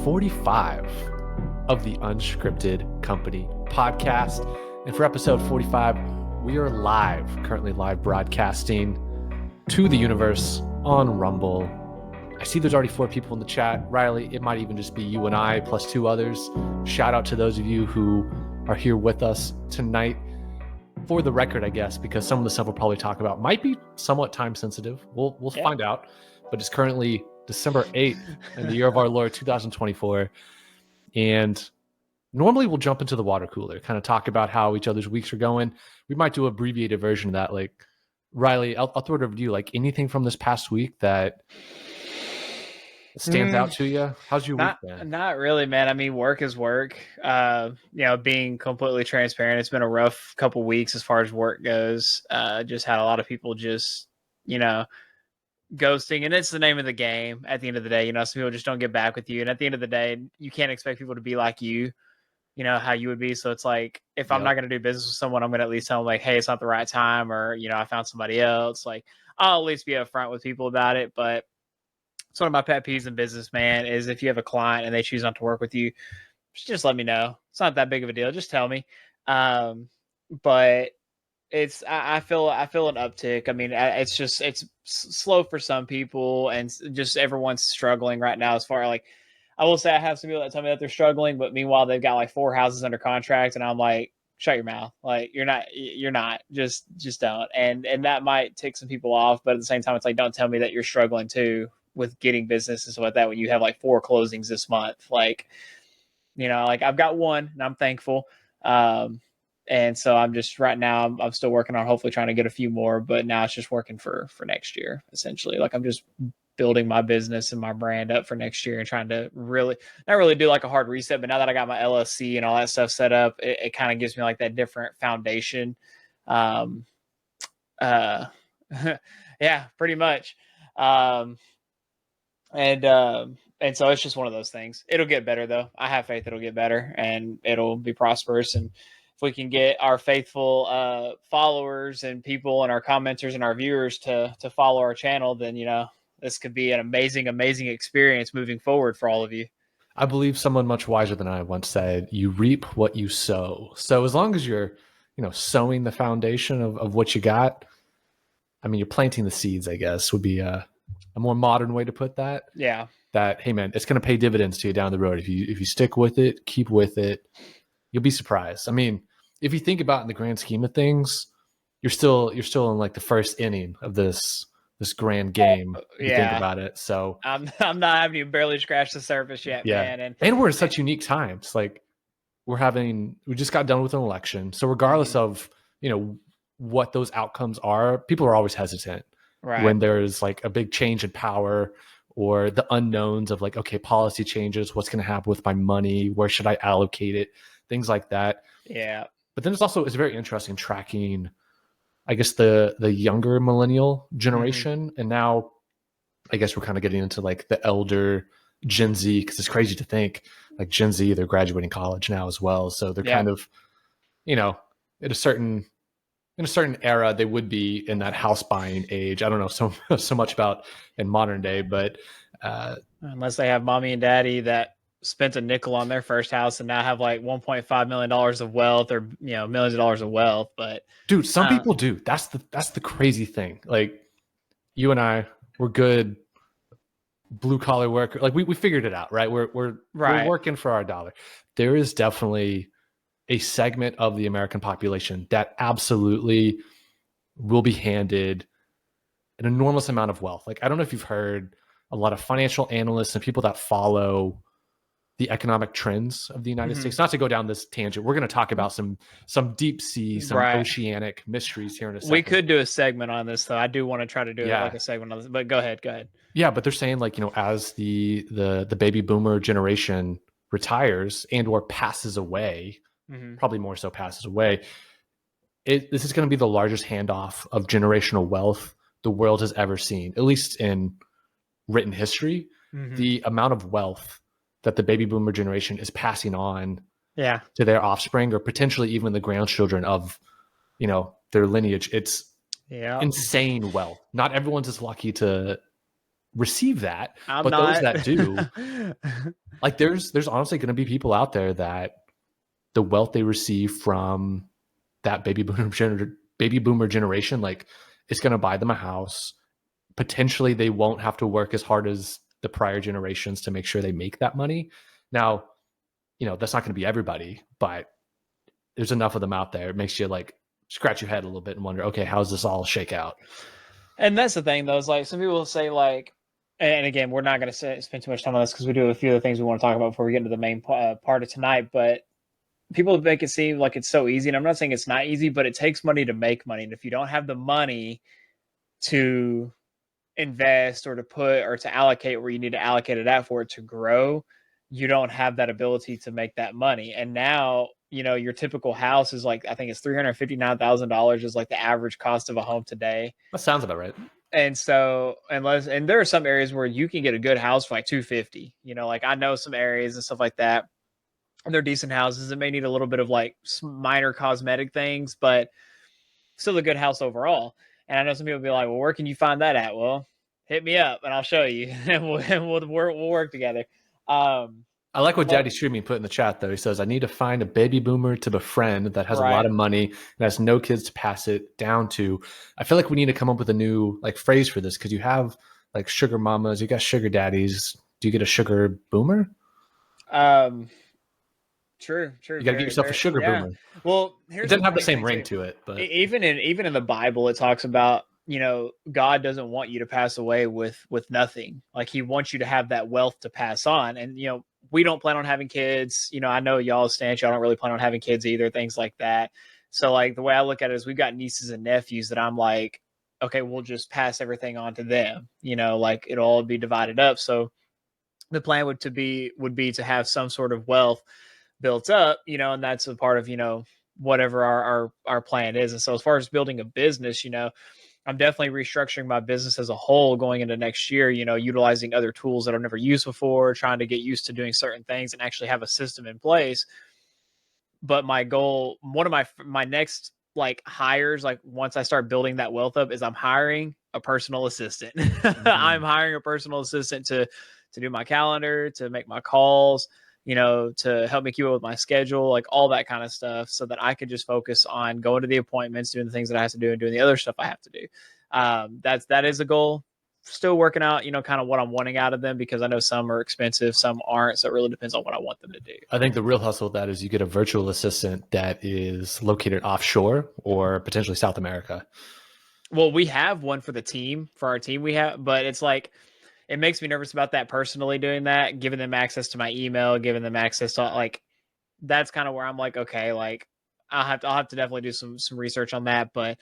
45 of the Unscripted Company podcast. And for episode 45, we are currently live broadcasting to the universe on Rumble. I see there's already 4 people in the chat. Riley, it might even just be you and I plus 2 others. Shout out to those of you who are here with us tonight. For the record, I guess, because some of the stuff we'll probably talk about might be somewhat time sensitive. We'll find out. But it's currently December 8th in the year of our Lord 2024. And normally we'll jump into the water cooler, kind of talk about how each other's weeks are going. We might do an abbreviated version of that. Like, Riley, I'll throw it over to you. Like, anything from this past week that stands out to you? How's your week been? Not really, man. I mean, work is work. Being completely transparent, it's been a rough couple weeks as far as work goes. Just had a lot of people just, ghosting, and it's the name of the game at the end of the day. Some people just don't get back with you, and at the end of the day, you can't expect people to be like you, how you would be. So it's like, if I'm not going to do business with someone, I'm going to at least tell them, like, hey, it's not the right time, or I found somebody else. Like, I'll at least be upfront with people about it. But it's one of my pet peeves in business, man, is if you have a client and they choose not to work with you, just let me know. It's not that big of a deal. Just tell me. But I feel an uptick. I mean, it's slow for some people, and just everyone's struggling right now. As far like, I will say I have some people that tell me that they're struggling, but meanwhile they've got like 4 houses under contract, and I'm like, shut your mouth. Like, you're not. Just don't. And that might tick some people off, but at the same time, it's like, don't tell me that you're struggling too with getting business and stuff like that when you have like 4 closings this month. Like, like I've got 1 and I'm thankful. And so I'm just right now I'm still working on hopefully trying to get a few more, but now it's just working for next year, essentially. Like, I'm just building my business and my brand up for next year and trying to not really do like a hard reset. But now that I got my LLC and all that stuff set up, it kind of gives me like that different foundation. Yeah, pretty much. And so it's just one of those things. It'll get better though. I have faith it'll get better and it'll be prosperous. And if we can get our faithful followers and people and our commenters and our viewers to follow our channel, then this could be an amazing experience moving forward for all of you. I believe someone much wiser than I once said, you reap what you sow. So as long as you're sowing the foundation of what you got, I mean, you're planting the seeds, I guess, would be a more modern way to put that. Yeah. That, hey man, it's going to pay dividends to you down the road. If you stick with it, keep with it, you'll be surprised. I mean, if you think about it in the grand scheme of things, you're still in like the first inning of this grand game. If you think about it. So I'm not having you barely scratch the surface yet, man. And we're in such unique times. Like, we just got done with an election. So regardless of, what those outcomes are, people are always hesitant. Right. When there's like a big change in power or the unknowns of like, okay, policy changes, what's going to happen with my money? Where should I allocate it? Things like that. Yeah. But then it's very interesting tracking, I guess, the younger millennial generation. And now I guess we're kind of getting into like the elder Gen Z, because it's crazy to think like Gen Z, they're graduating college now as well. So they're kind of, at a certain era, they would be in that house buying age. I don't know so much about in modern day, but unless they have mommy and daddy that spent a nickel on their first house and now have like $1.5 million of wealth, or millions of dollars of wealth. But dude, some people do. That's the crazy thing. Like, you and I, we're good blue collar worker. Like, we figured it out, right? We're working for our dollar. There is definitely a segment of the American population that absolutely will be handed an enormous amount of wealth. Like, I don't know if you've heard a lot of financial analysts and people that follow the economic trends of the United States. Not to go down this tangent, we're going to talk about some deep sea, some oceanic mysteries here in a second. We could do a segment on this, though. I do want to try to do like a segment on this, but go ahead. Yeah, but they're saying like, as the baby boomer generation retires and or passes away, probably more so passes away, this is going to be the largest handoff of generational wealth the world has ever seen, at least in written history. The amount of wealth that the baby boomer generation is passing on to their offspring, or potentially even the grandchildren of, their lineage. It's insane wealth. Not everyone's as lucky to receive that, those that do, Like there's honestly going to be people out there that the wealth they receive from that baby boomer generation, like it's going to buy them a house. Potentially they won't have to work as hard as the prior generations to make sure they make that money. Now, that's not going to be everybody, but there's enough of them out there. It makes you like scratch your head a little bit and wonder, okay, how's this all shake out? And that's the thing, though, is like some people will say, like, and again, we're not going to spend too much time on this because we do have a few other things we want to talk about before we get into the main part of tonight. But people make it seem like it's so easy. And I'm not saying it's not easy, but it takes money to make money. And if you don't have the money to invest or to put or to allocate where you need to allocate it at for it to grow, you don't have that ability to make that money. And now, your typical house is like, I think it's $359,000 is like the average cost of a home today. That sounds about right. And so and there are some areas where you can get a good house for like $250, like I know some areas and stuff like that. And they're decent houses. It may need a little bit of like minor cosmetic things, but still a good house overall. And I know some people will be like, well, where can you find that at? Well, hit me up and I'll show you and we'll work together. I like what Daddy Streaming put in the chat, though. He says, I need to find a baby boomer to befriend that has a lot of money and has no kids to pass it down to. I feel like we need to come up with a new like phrase for this because you have like sugar mamas, you got sugar daddies. Do you get a sugar boomer? True. You got to get yourself a sugar boomer. Well, it doesn't have the same ring to it, but even in the Bible, it talks about, God doesn't want you to pass away with nothing. Like he wants you to have that wealth to pass on. And, we don't plan on having kids. I know y'all's stance. Y'all don't really plan on having kids either, things like that. So like the way I look at it is we've got nieces and nephews that I'm like, okay, we'll just pass everything on to them, like it'll all be divided up. So the plan would be to have some sort of wealth built up, and that's a part of, whatever our plan is. And so as far as building a business, I'm definitely restructuring my business as a whole going into next year, utilizing other tools that I've never used before, trying to get used to doing certain things and actually have a system in place. But my goal, one of my next like hires, like once I start building that wealth up, is I'm hiring a personal assistant. Mm-hmm. I'm hiring a personal assistant to do my calendar, to make my calls, to help me keep up with my schedule, like all that kind of stuff, so that I could just focus on going to the appointments, doing the things that I have to do and doing the other stuff I have to do. That is a goal. Still working out, kind of what I'm wanting out of them, because I know some are expensive, some aren't. So it really depends on what I want them to do. I think the real hustle with that is you get a virtual assistant that is located offshore or potentially South America. Well, we have one for our team we have, but it's like, it makes me nervous about that personally, doing that, giving them access to my email, giving them access to like, that's kind of where I'm like, okay, like I'll have to definitely do some research on that. But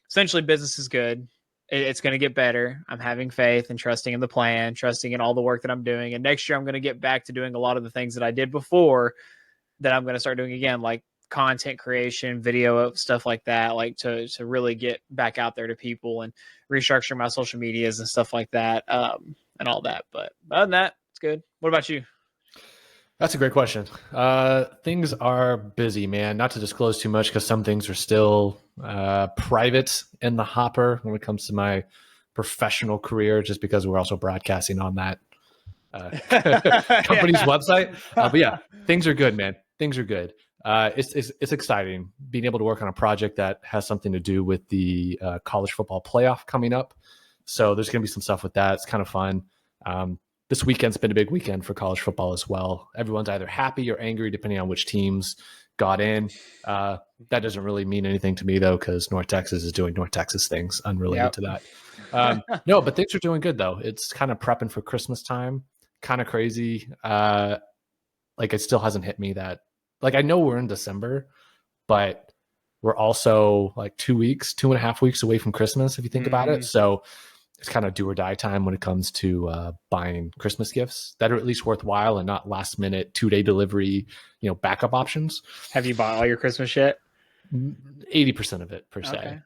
essentially business is good. It's going to get better. I'm having faith and trusting in the plan, trusting in all the work that I'm doing. And next year I'm going to get back to doing a lot of the things that I did before that I'm going to start doing again, like content creation, video, stuff like that, like to really get back out there to people and restructure my social medias and stuff like that, and all that. But other than that, it's good. What about you? That's a great question. Things are busy, man. Not to disclose too much because some things are still private in the hopper when it comes to my professional career, just because we're also broadcasting on that company's website. But yeah, things are good, man. Things are good. It's exciting being able to work on a project that has something to do with the college football playoff coming up. So there's going to be some stuff with that. It's kind of fun. This weekend's been a big weekend for college football as well. Everyone's either happy or angry, depending on which teams got in. That doesn't really mean anything to me, though, because North Texas is doing North Texas things unrelated to that. No, but things are doing good, though. It's kind of prepping for Christmas time. Kind of crazy. Like, it still hasn't hit me that, like, I know we're in December, but we're also like 2.5 weeks away from Christmas, if you think about it. So it's kind of do or die time when it comes to buying Christmas gifts that are at least worthwhile and not last minute 2-day delivery, backup options. Have you bought all your Christmas shit? 80% of it per se.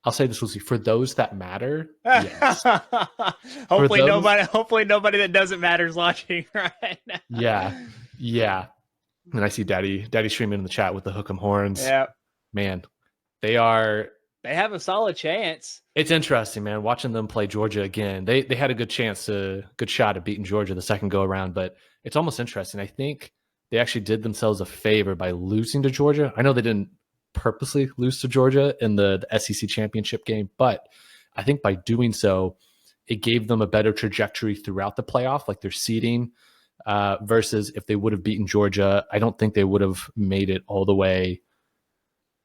I'll say this, Lucy, for those that matter. Yes. hopefully nobody that doesn't matter is watching right now. Yeah. And I see Daddy streaming in the chat with the hook 'em horns. Yeah. Man, they are They have a solid chance. It's interesting, man, watching them play Georgia again. They had a good shot at beating Georgia the second go around, but it's almost interesting. I think they actually did themselves a favor by losing to Georgia. I know they didn't purposely lose to Georgia in the SEC championship game, but I think by doing so, it gave them a better trajectory throughout the playoff, like their seeding, versus if they would have beaten Georgia, I don't think they would have made it all the way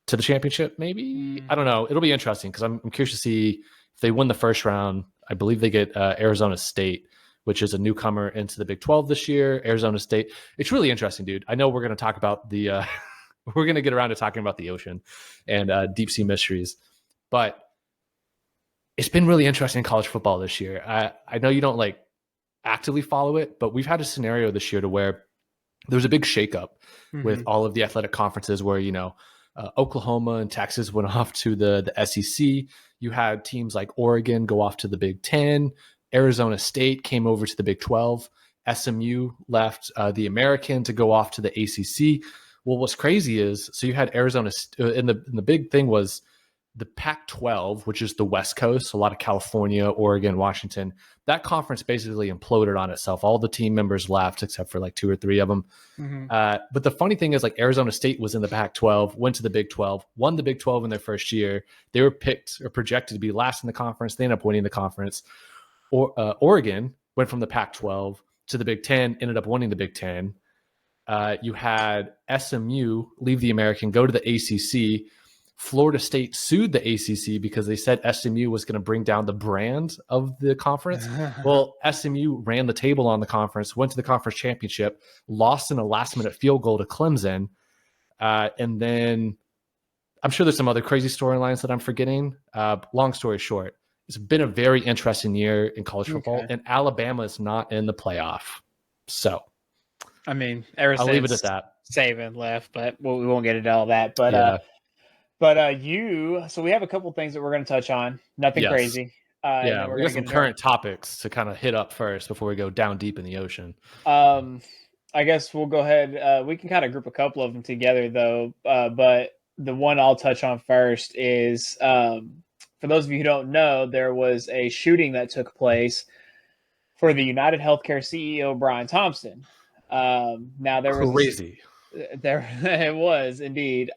to the championship. Maybe, I don't know. It'll be interesting because I'm curious to see if they win the first round. I believe they get Arizona State, which is a newcomer into the Big 12 this year. Arizona State. It's really interesting, dude. I know we're going to talk about the we're going to get around to talking about the ocean and deep sea mysteries, but it's been really interesting in college football this year. I know you don't like actively follow it, but we've had a scenario this year to where there was a big shakeup with all of the athletic conferences where, Oklahoma and Texas went off to the SEC. You had teams like Oregon go off to the Big 10. Arizona State came over to the Big 12. SMU left the American to go off to the ACC. Well, what's crazy is, so you had Arizona, and the big thing was the Pac-12, which is the West Coast, a lot of California, Oregon, Washington. That conference basically imploded on itself. All the team members left except for like 2 or 3 of them. But the funny thing is, like, Arizona State was in the Pac-12, went to the Big 12, won the Big 12 in their first year. They were picked or projected to be last in the conference. They ended up winning the conference. Oregon went from the Pac-12 to the Big 10, ended up winning the Big 10. You had SMU leave the American, go to the ACC. Florida State sued the ACC because they said SMU was going to bring down the brand of the conference. Well, SMU ran the table on the conference, went to the conference championship, lost in a last-minute field goal to Clemson. And then I'm sure there's some other crazy storylines that I'm forgetting. Long story short, it's been a very interesting year in college football, and Alabama is not in the playoff. So, I mean, I'll leave it at that. Saving left, but we won't get into all that. But yeah. So we have a couple things that we're going to touch on. Nothing crazy. Yeah, we got some current topics to kind of hit up first before we go down deep in the ocean. I guess we'll go ahead. We can kind of group a couple of them together, though. But the one I'll touch on first is, for those of you who don't know, there was a shooting that took place for the United Healthcare CEO, Brian Thompson. Now there was crazy. It was indeed.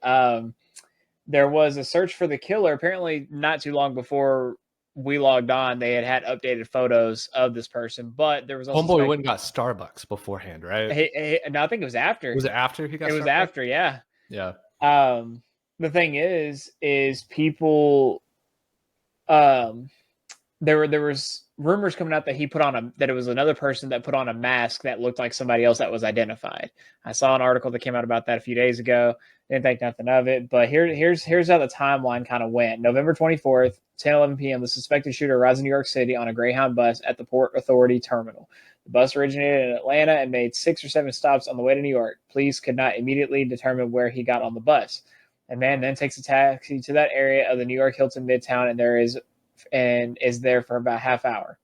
There was a search for the killer. Apparently, not too long before we logged on, they had updated photos of this person. But there was also homeboy went and got Starbucks beforehand, right? No, I think it was after. Was it after he got? It was after, yeah. Yeah. The thing is people. There was rumors coming out that that it was another person that put on a mask that looked like somebody else that was identified. I saw an article that came out about that a few days ago. Didn't think nothing of it, but here's how the timeline kind of went. November 24th, 10:11 p.m. The suspected shooter arrives in New York City on a Greyhound bus at the Port Authority terminal. The bus originated in Atlanta and made 6 or 7 stops on the way to New York. Police could not immediately determine where he got on the bus. A man then takes a taxi to that area of the New York Hilton Midtown and is there for about half hour.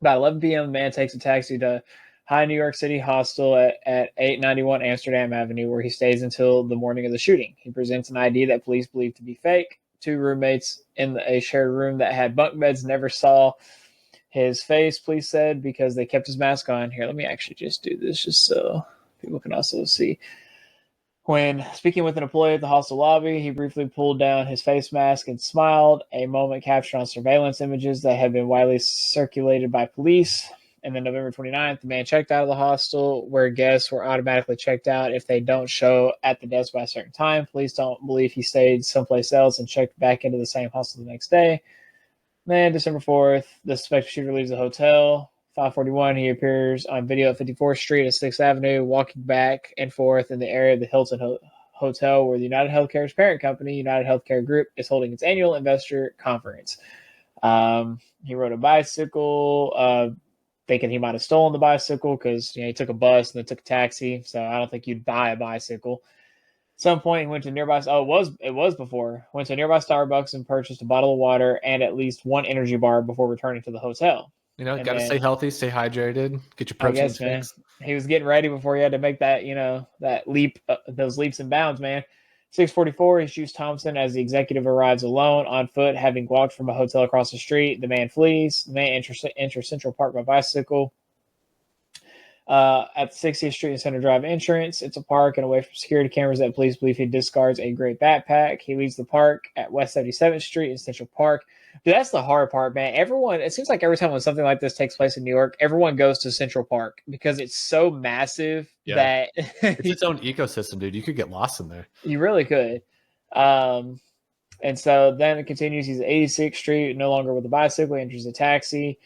About 11 p.m., the man takes a taxi to High New York City Hostel at 891 Amsterdam Avenue, where he stays until the morning of the shooting. He presents an ID that police believe to be fake. 2 roommates in a shared room that had bunk beds never saw his face, police said, because they kept his mask on. Here, let me actually just do this just so people can also see. When speaking with an employee at the hostel lobby, he briefly pulled down his face mask and smiled, a moment captured on surveillance images that had been widely circulated by police. And then November 29th, the man checked out of the hostel, where guests were automatically checked out if they don't show at the desk by a certain time. Police don't believe he stayed someplace else and checked back into the same hostel the next day. Then December 4th, the suspected shooter leaves the hotel. 5:41, he appears on video at 54th Street at 6th Avenue, walking back and forth in the area of the Hilton Hotel, where the United Healthcare's parent company, United Healthcare Group, is holding its annual investor conference. He rode a bicycle, thinking he might have stolen the bicycle because he took a bus and then took a taxi. So I don't think you'd buy a bicycle. At some point, he went to nearby. It was before. Went to a nearby Starbucks and purchased a bottle of water and at least 1 energy bar before returning to the hotel. Got to stay healthy, stay hydrated, get your protein fixed. He was getting ready before he had to make that, that leap, those leaps and bounds, man. 6:44, he shoots Thompson as the executive arrives alone on foot, having walked from a hotel across the street. The man flees. The man enters Central Park by bicycle. At the 60th Street and Center Drive entrance, it's a park and away from security cameras that police believe he discards a gray backpack. He leaves the park at West 77th Street in Central Park. Dude, that's the hard part, man. It seems like every time when something like this takes place in New York, everyone goes to Central Park because it's so massive that it's its own ecosystem, dude. You could get lost in there. You really could. And so then it continues. He's at 86th Street, no longer with a bicycle. He enters a taxi.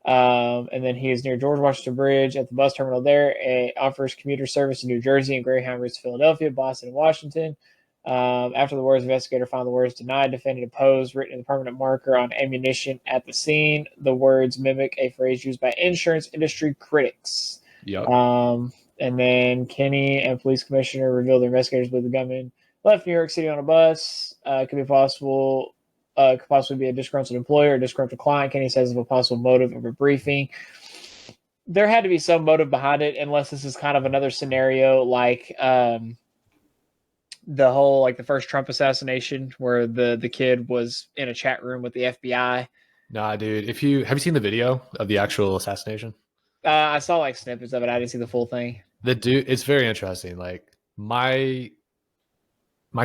And then he is near George Washington Bridge at the bus terminal there. It offers commuter service to New Jersey and Greyhound routes to Philadelphia, Boston, and Washington. After the words, investigator found the words denied, defendant opposed, written in the permanent marker on ammunition at the scene. The words mimic a phrase used by insurance industry critics. Yep. And then Kenny and police commissioner revealed the investigators believe the gunman left New York City on a bus. Could possibly be a disgruntled employer or disgruntled client. Kenny says of a possible motive of a briefing. There had to be some motive behind it, unless this is kind of another scenario like the whole, like the first Trump assassination where the kid was in a chat room with the FBI. Nah, dude. Have you seen the video of the actual assassination? I saw like snippets of it. I didn't see the full thing. The dude, it's very interesting. Like my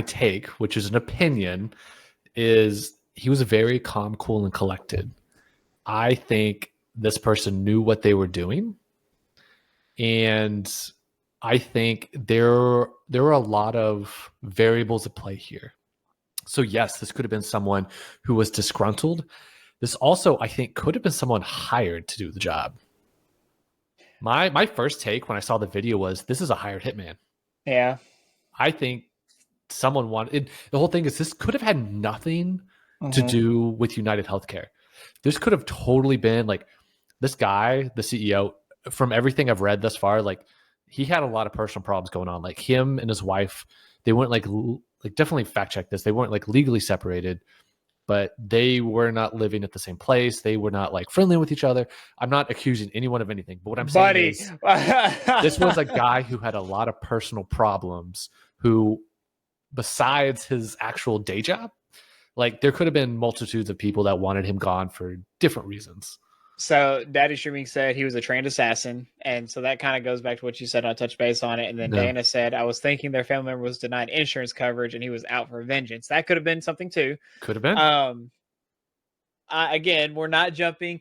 take, which is an opinion, is he was very calm, cool, and collected. I think this person knew what they were doing, and I think there were a lot of variables at play here. So yes, this could have been someone who was disgruntled. This also, I think, could have been someone hired to do the job. My first take when I saw the video was, this is a hired hitman. Yeah. I think someone wanted... The whole thing is, this could have had nothing to do with United Healthcare. This could have totally been like, this guy, the CEO, from everything I've read thus far, like, he had a lot of personal problems going on. Like, him and his wife, they weren't like definitely fact check this. They weren't like legally separated, but they were not living at the same place. They were not like friendly with each other. I'm not accusing anyone of anything, but what I'm saying is this was a guy who had a lot of personal problems who, besides his actual day job, like there could have been multitudes of people that wanted him gone for different reasons. So Daddy Streaming said he was a trained assassin. And so that kind of goes back to what you said. I touched base on it. And then Dana said, I was thinking their family member was denied insurance coverage and he was out for vengeance. That could have been something too. Could have been. Again, we're not jumping.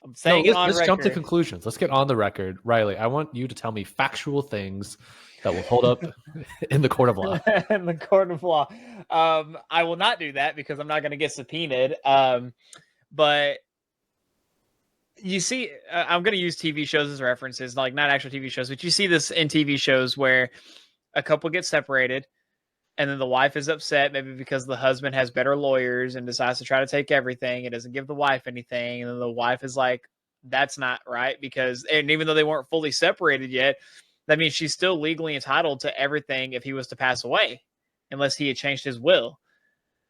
I'm saying let's jump to conclusions. Let's get on the record. Riley, I want you to tell me factual things that will hold up in the court of law. In the court of law. I will not do that because I'm not going to get subpoenaed. But you see, I'm going to use TV shows as references, like not actual TV shows, but you see this in TV shows where a couple gets separated and then the wife is upset, maybe because the husband has better lawyers and decides to try to take everything. It doesn't give the wife anything. And then the wife is like, that's not right, because, and even though they weren't fully separated yet, that means she's still legally entitled to everything if he was to pass away, unless he had changed his will.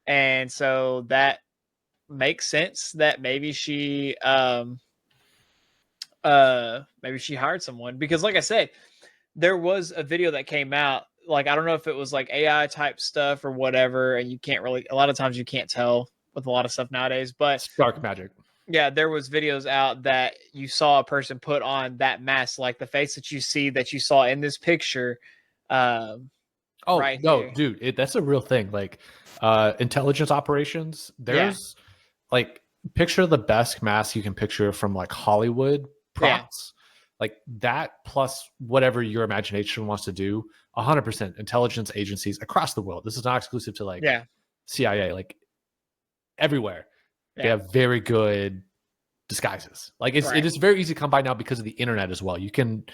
And so that makes sense that maybe she hired someone, because like I said, there was a video that came out, like, I don't know if it was like AI type stuff or whatever. And you can't really, a lot of times you can't tell with a lot of stuff nowadays, but it's dark magic. Yeah. There was videos out that you saw a person put on that mask, like the face that you saw in this picture. Right no, here. Dude, that's a real thing. Like, intelligence operations, there's like, picture the best mask you can picture from like Hollywood props, like that, plus whatever your imagination wants to do. 100% intelligence agencies across the world. This is not exclusive to like CIA, like everywhere. They have very good disguises. Like it is very easy to come by now because of the internet as well. You can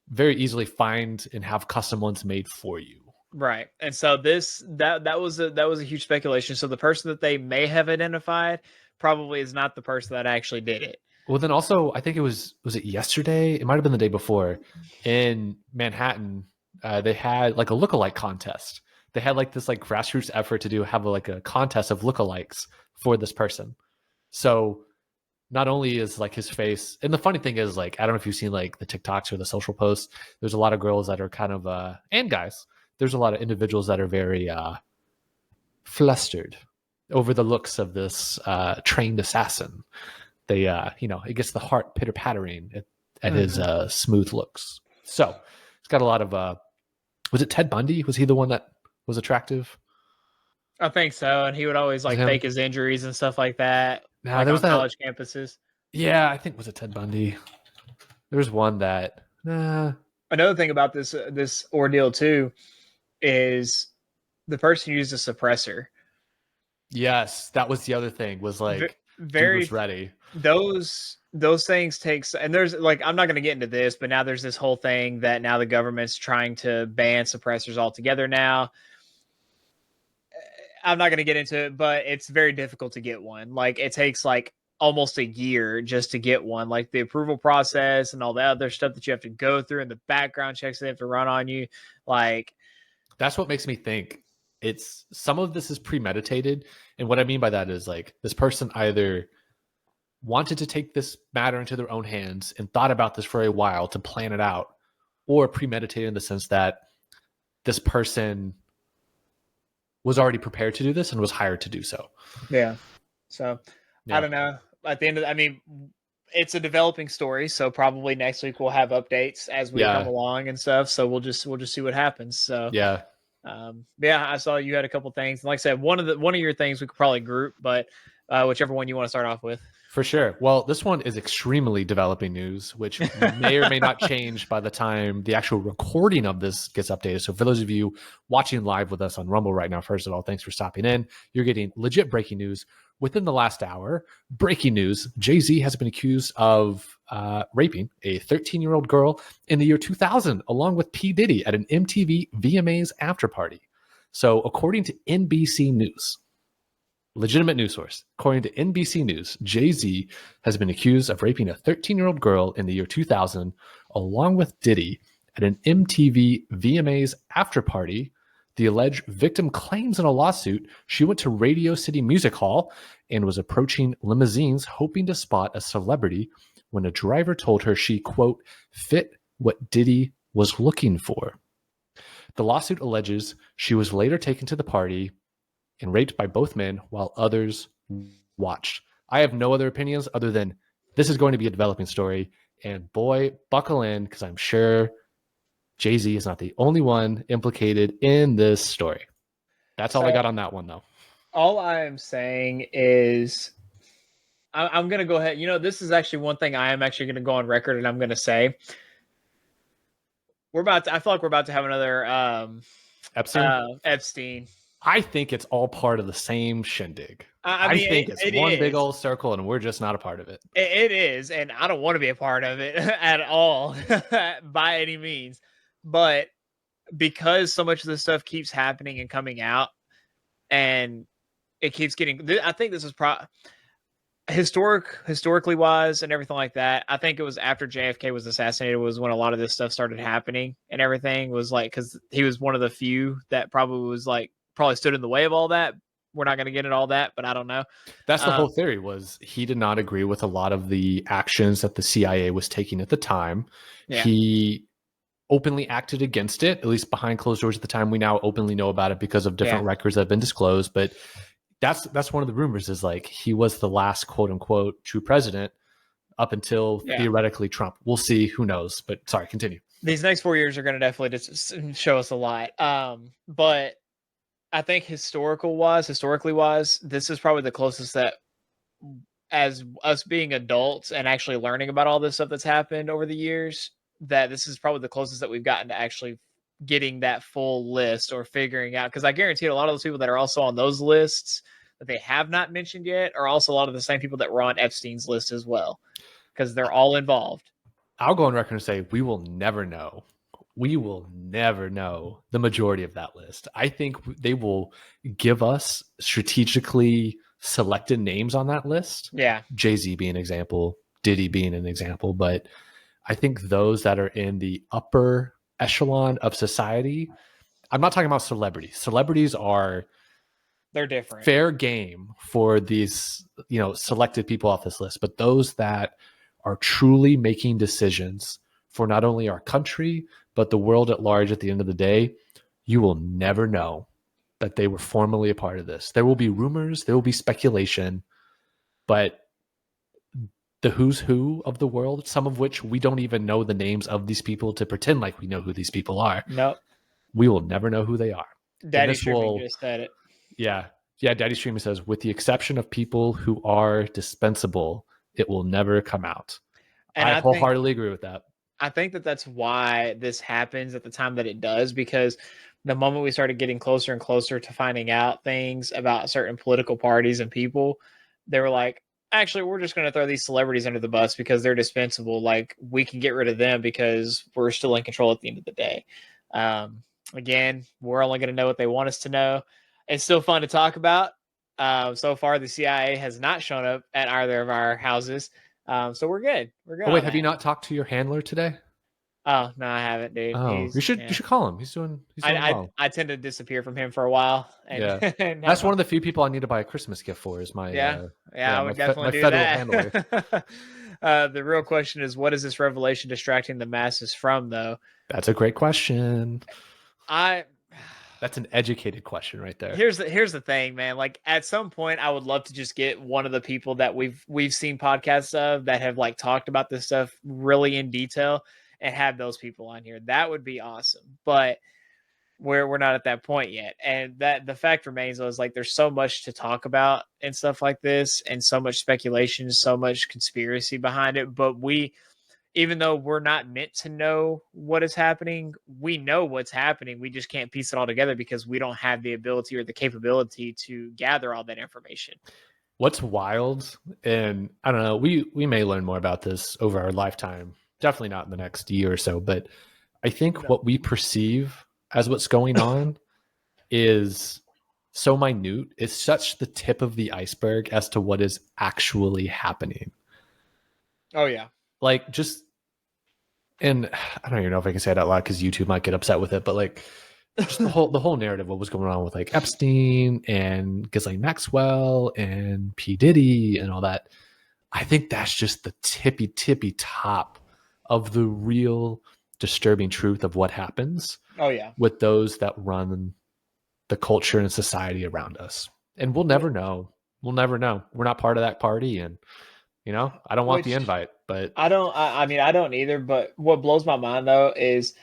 very easily find and have custom ones made for you. Right. And so that was a huge speculation. So the person that they may have identified probably is not the person that actually did it. Well, then also, I think was it yesterday? It might have been the day before in Manhattan. They had like a lookalike contest. They had like this like grassroots effort to have like a contest of lookalikes for this person. So not only is like his face, and the funny thing is, like, I don't know if you've seen like the TikToks or the social posts. There's a lot of girls that are kind of and guys there's a lot of individuals that are very flustered over the looks of this trained assassin. They, it gets the heart pitter pattering at his smooth looks. So it's got a lot of. Was it Ted Bundy? Was he the one that was attractive? I think so, and he would always like fake his injuries and stuff like that. Nah, like there was on college campuses. Yeah, I think was it Ted Bundy. There's one that. Another thing about this ordeal too is the person used a suppressor. Yes, that was the other thing. Was like very was ready. Those things takes, and there's like, I'm not going to get into this, but now there's this whole thing that now the government's trying to ban suppressors altogether now. I'm not going to get into it, but it's very difficult to get one. Like it takes like almost a year just to get one, like the approval process and all the other stuff that you have to go through and the background checks they have to run on you. Like that's what makes me think it's some of this is premeditated. And what I mean by that is like this person either wanted to take this matter into their own hands and thought about this for a while to plan it out, or premeditated in the sense that this person was already prepared to do this and was hired to do so. Yeah. So I don't know. At the end of it's a developing story. So probably next week we'll have updates as we come along and stuff. So we'll just see what happens. So I saw you had a couple things. Like I said, one of your things we could probably group, but whichever one you want to start off with. For sure. Well, this one is extremely developing news, which may or may not change by the time the actual recording of this gets updated. So for those of you watching live with us on Rumble right now, first of all, thanks for stopping in. You're getting legit breaking news. Within the last hour, breaking news, Jay-Z has been accused of raping a 13-year-old girl in the year 2000, along with P. Diddy at an MTV VMAs after party. So according to NBC News, legitimate news source, according to NBC News, Jay-Z has been accused of raping a 13-year-old girl in the year 2000, along with Diddy at an MTV VMAs after party. The alleged victim claims in a lawsuit she went to Radio City Music Hall and was approaching limousines hoping to spot a celebrity when a driver told her she, quote, fit what Diddy was looking for. The lawsuit alleges she was later taken to the party and raped by both men while others watched. I have no other opinions other than this is going to be a developing story. And boy, buckle in, because I'm sure Jay-Z is not the only one implicated in this story. That's all I got on that one, though. All I'm saying is I'm going to go ahead. This is actually one thing I am actually going to go on record and I'm going to say. I feel like we're about to have another Epstein. I think it's all part of the same shindig. I think it's one big old circle and we're just not a part of it. It is. And I don't want to be a part of it at all by any means. But because so much of this stuff keeps happening and coming out and it keeps getting, I think this is historically wise and everything like that. I think it was after JFK was assassinated was when a lot of this stuff started happening and everything was like, because he was one of the few that probably stood in the way of all that. We're not going to get into all that, but I don't know. That's the whole theory was he did not agree with a lot of the actions that the CIA was taking at the time. Yeah. He openly acted against it, at least behind closed doors at the time. We now openly know about it because of different records that have been disclosed. But that's one of the rumors is like he was the last quote unquote true president up until theoretically Trump. We'll see. Who knows? But sorry, continue. These next 4 years are going to definitely just show us a lot. But I think historically wise, this is probably the closest that as us being adults and actually learning about all this stuff that's happened over the years, that this is probably the closest that we've gotten to actually getting that full list or figuring out. Because I guarantee a lot of those people that are also on those lists that they have not mentioned yet are also a lot of the same people that were on Epstein's list as well, because they're all involved. I'll go on record and say we will never know. We will never know the majority of that list. I think they will give us strategically selected names on that list. Yeah. Jay-Z being an example, Diddy being an example, but I think those that are in the upper echelon of society, I'm not talking about celebrities. Celebrities they're different. Fair game for these, selected people off this list, but those that are truly making decisions for not only our country, but the world at large at the end of the day, you will never know that they were formerly a part of this. There will be rumors, there will be speculation, but the who's who of the world, some of which we don't even know the names of these people to pretend like we know who these people are. Nope. We will never know who they are. Daddy Streaming just said it. Yeah. Yeah, Daddy Streaming says, with the exception of people who are dispensable, it will never come out. And I wholeheartedly agree with that. I think that that's why this happens at the time that it does, because the moment we started getting closer and closer to finding out things about certain political parties and people, they were like, actually, we're just going to throw these celebrities under the bus because they're dispensable. Like, we can get rid of them because we're still in control at the end of the day. Again, we're only going to know what they want us to know. It's still fun to talk about. So far, the CIA has not shown up at either of our houses. So we're good. We're good. Oh, wait, have you not talked to your handler today? Oh, no, I haven't, dude. Oh, you should call him. He's doing well. I tend to disappear from him for a while. And, and that's one of the few people I need to buy a Christmas gift for is my I would definitely do that. Handler. The real question is, what is this revelation distracting the masses from, though? That's a great question. That's an educated question right there. Here's the thing, man. Like, at some point, I would love to just get one of the people that we've seen podcasts of that have like talked about this stuff really in detail and have those people on here. That would be awesome. But we're not at that point yet. And that the fact remains though, is like there's so much to talk about and stuff like this, and so much speculation, so much conspiracy behind it. But even though we're not meant to know what is happening, we know what's happening. We just can't piece it all together because we don't have the ability or the capability to gather all that information. What's wild, and I don't know, we may learn more about this over our lifetime. Definitely not in the next year or so, but I think what we perceive as what's going on is so minute. It's such the tip of the iceberg as to what is actually happening. Oh, yeah. Like, just, and I don't even know if I can say it out loud because YouTube might get upset with it, but like, just the whole narrative, what was going on with like Epstein and Ghislaine Maxwell and P. Diddy and all that. I think that's just the tippy top of the real disturbing truth of what happens. Oh, yeah. With those that run the culture and society around us. And we'll never know. We'll never know. We're not part of that party. And, you know, I don't want the invite, but I mean, I don't either. But what blows my mind though is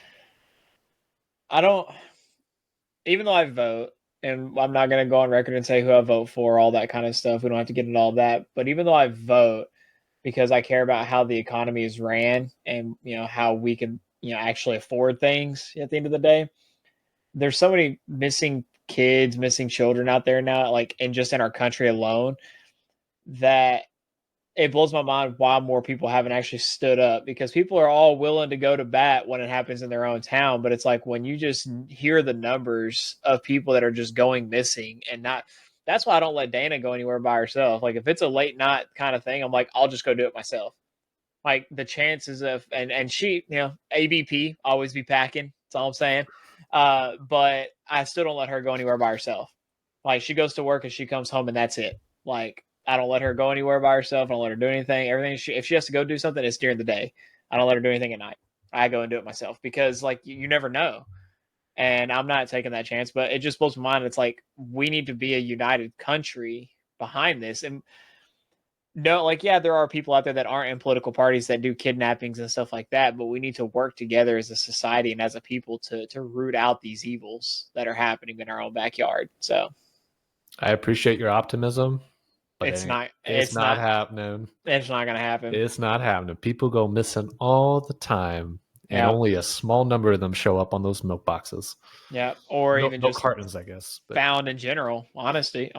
even though I vote, and I'm not going to go on record and say who I vote for, all that kind of stuff. We don't have to get into all that. But even though I vote because I care about how the economy is ran and, you know, how we can, you know, actually afford things at the end of the day, there's so many missing kids, missing children out there now, like, and just in our country alone, that it blows my mind why more people haven't actually stood up, because people are all willing to go to bat when it happens in their own town. But it's like when you just hear the numbers of people that are just going missing and not, that's why I don't let Dana go anywhere by herself. Like if it's a late night kind of thing, I'm like, I'll just go do it myself. Like the chances of, and she, you know, ABP, always be packing. That's all I'm saying. But I still don't let her go anywhere by herself. Like she goes to work and she comes home and that's it. Like, I don't let her go anywhere by herself. I don't let her do anything. Everything. If she has to go do something, it's during the day. I don't let her do anything at night. I go and do it myself because, like, you never know. And I'm not taking that chance. But it just blows my mind. It's like we need to be a united country behind this. And no, like, yeah, there are people out there that aren't in political parties that do kidnappings and stuff like that. But we need to work together as a society and as a people to root out these evils that are happening in our own backyard. So I appreciate your optimism. But it's not happening. It's not going to happen. It's not happening. People go missing all the time, and only a small number of them show up on those milk boxes. Yeah, or even just cartons, I guess. But found in general. Honestly.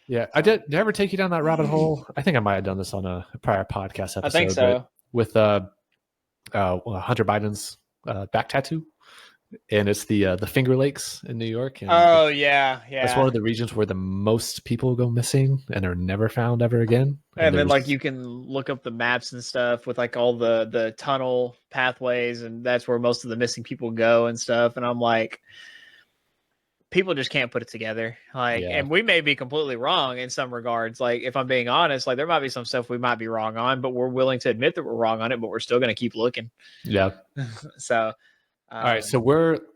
Yeah, I did. Did I ever take you down that rabbit hole? I think I might have done this on a prior podcast episode. I think so. With Hunter Biden's back tattoo. And it's the Finger Lakes in New York. And yeah. It's one of the regions where the most people go missing and are never found ever again. And then like you can look up the maps and stuff with like all the tunnel pathways, and that's where most of the missing people go and stuff. And I'm like, people just can't put it together. Like, and we may be completely wrong in some regards. Like, if I'm being honest, like there might be some stuff we might be wrong on, but we're willing to admit that we're wrong on it, but we're still going to keep looking. Yeah. So All right, so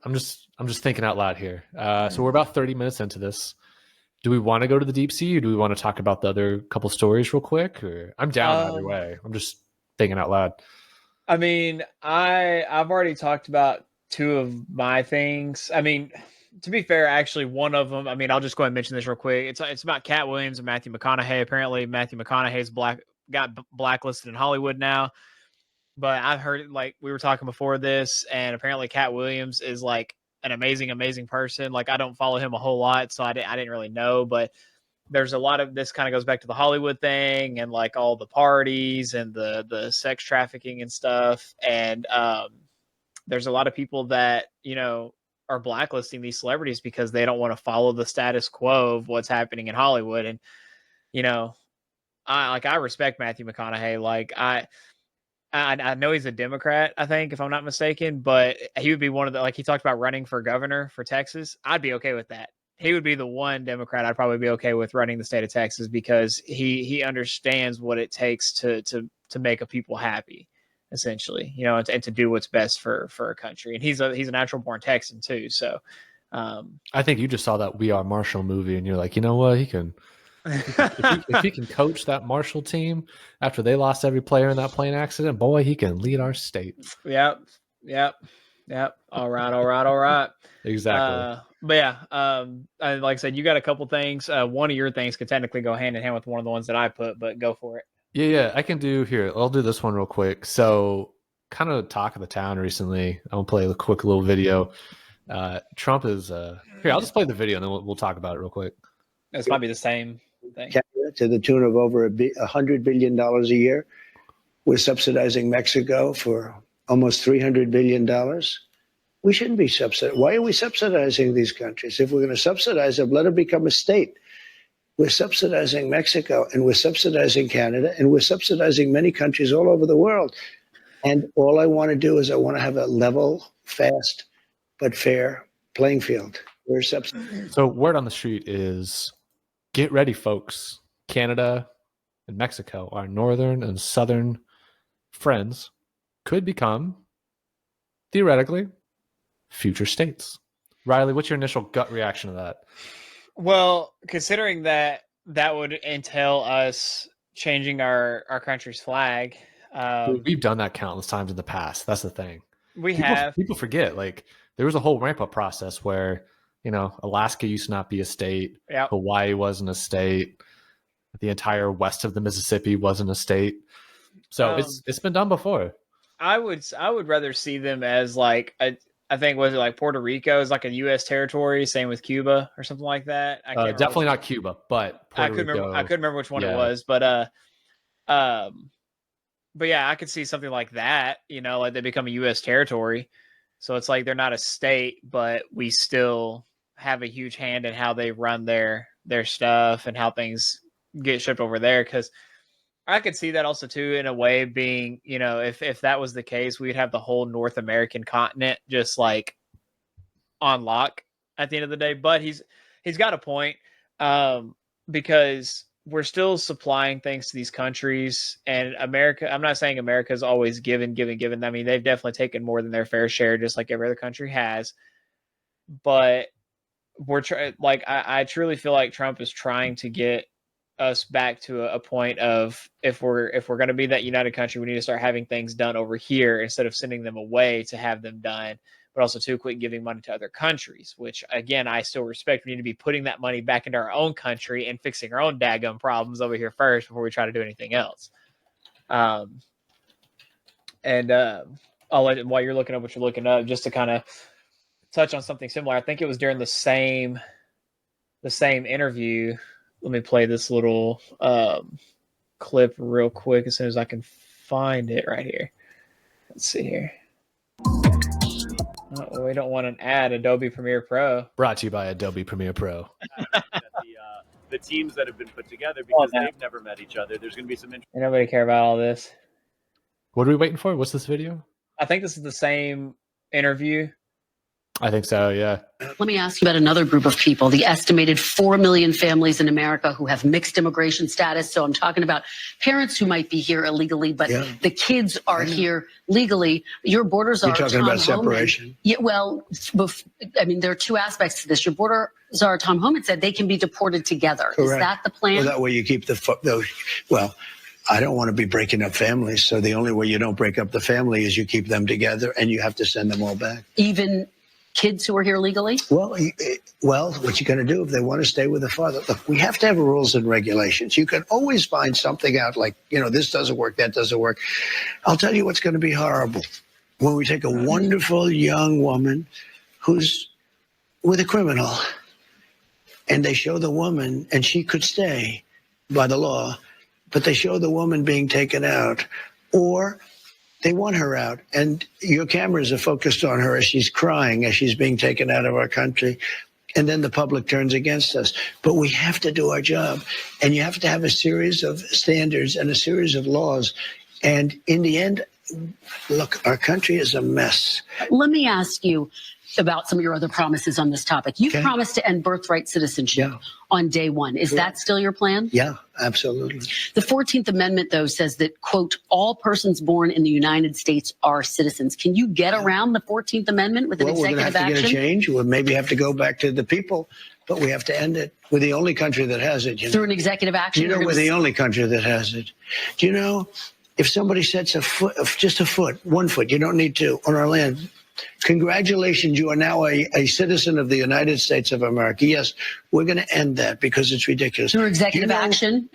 I'm just thinking out loud here. So we're about 30 minutes into this. Do we want to go to the deep sea, or do we want to talk about the other couple stories real quick? Or I'm down either way. I'm just thinking out loud. I mean, I've already talked about two of my things. I mean, to be fair, actually, one of them. I mean, I'll just go ahead and mention this real quick. It's about Cat Williams and Matthew McConaughey. Apparently, Matthew McConaughey's got blacklisted in Hollywood now. But I've heard, like, we were talking before this, and apparently Cat Williams is like an amazing person. Like, I don't follow him a whole lot, so I didn't really know. But there's a lot of this kind of goes back to the Hollywood thing and like all the parties and the sex trafficking and stuff. And there's a lot of people that, you know, are blacklisting these celebrities because they don't want to follow the status quo of what's happening in Hollywood. And, you know, I respect Matthew McConaughey. Like I know he's a Democrat, I think, if I'm not mistaken, but he would be one of the, like, he talked about running for governor for Texas. I'd be okay with that. He would be the one Democrat I'd probably be okay with running the state of Texas, because he understands what it takes to make a people happy, essentially, you know, and to do what's best for a country. And he's a natural born Texan too. So I think you just saw that We Are Marshall movie, and you're like, you know what, he can. if he can coach that Marshall team after they lost every player in that plane accident, boy, he can lead our state. Yep. All right. Exactly. But yeah, like I said, you got a couple things. One of your things could technically go hand in hand with one of the ones that I put, but go for it. Yeah, I can do here. I'll do this one real quick. So, kind of talk of the town recently. I'll play a quick little video. Trump is here. I'll just play the video and then we'll talk about it real quick. This might be the same thing. Canada, to the tune of over $100 billion a year. We're subsidizing Mexico for almost $300 billion. We shouldn't be subsidizing. Why are we subsidizing these countries? If we're going to subsidize them, let them become a state. We're subsidizing Mexico, and we're subsidizing Canada, and we're subsidizing many countries all over the world. And all I want to do is I want to have a level, fast, but fair playing field. We're subsidizing. So word on the street is, get ready, folks. Canada and Mexico, our northern and southern friends, could become, theoretically, future states. Riley, what's your initial gut reaction to that? Well, considering that would entail us changing our country's flag. We've done that countless times in the past. That's the thing. People forget, like, there was a whole ramp-up process where, you know, Alaska used to not be a state. Yep. Hawaii wasn't a state. The entire west of the Mississippi wasn't a state. So it's been done before. I would rather see them as like I think, was it like Puerto Rico is like a U.S. territory, same with Cuba or something like that. I can't definitely not Cuba, but I couldn't remember which one it was, but yeah, I could see something like that. You know, like they become a U.S. territory, so it's like they're not a state, but we still have a huge hand in how they run their stuff and how things get shipped over there. Because I could see that also too, in a way, being, you know, if that was the case, we'd have the whole North American continent just like on lock at the end of the day. But he's got a point, because we're still supplying things to these countries, and America, I'm not saying America's always given. I mean, they've definitely taken more than their fair share, just like every other country has. But I truly feel like Trump is trying to get us back to a point of, if we're going to be that united country, we need to start having things done over here instead of sending them away to have them done, but also to quit giving money to other countries, which again, I still respect. We need to be putting that money back into our own country and fixing our own daggum problems over here first before we try to do anything else. I'll let, while you're looking up what you're looking up, just to kind of touch on something similar. I think it was during the same interview. Let me play this little clip real quick as soon as I can find it right here. Let's see here. Oh, we don't want an ad. Adobe Premiere Pro. Brought to you by Adobe Premiere Pro. The teams that have been put together, because they've never met each other. There's going to be some interesting. Nobody care about all this. What are we waiting for? What's this video? I think this is the same interview. I think so, yeah. Let me ask you about another group of people, the estimated 4 million families in America who have mixed immigration status. So I'm talking about parents who might be here illegally, but the kids are here legally. Your borders are You're talking about separation. Yeah, well, I mean, there are two aspects to this. Your borders are, Tom Homan said, they can be deported together. Correct. Is that the plan? Well, that way you keep well, I don't want to be breaking up families. So the only way you don't break up the family is you keep them together, and you have to send them all back. Even kids who are here legally? Well, what you're going to do if they want to stay with the father? Look, we have to have rules and regulations. You can always find something out like, this doesn't work, that doesn't work. I'll tell you what's going to be horrible. When we take a wonderful young woman who's with a criminal, and they show the woman, and she could stay by the law, but they show the woman being taken out, or they want her out, and your cameras are focused on her as she's crying, as she's being taken out of our country, and then the public turns against us. But we have to do our job, and you have to have a series of standards and a series of laws. And in the end, look, our country is a mess. Let me ask you about some of your other promises on this topic. You promised to end birthright citizenship on day one. Is that still your plan? Yeah, absolutely. The 14th Amendment, though, says that, quote, all persons born in the United States are citizens. Can you get around the 14th Amendment with an executive action? We're going to have to get a change. We'll maybe have to go back to the people, but we have to end it. We're the only country that has it. Through an executive action? We're the only country that has it. Do you know, if somebody sets a foot, just a foot, 1 foot, you don't need two, on our land, congratulations, you are now a citizen of the United States of America. Yes, we're going to end that because it's ridiculous. Through executive action?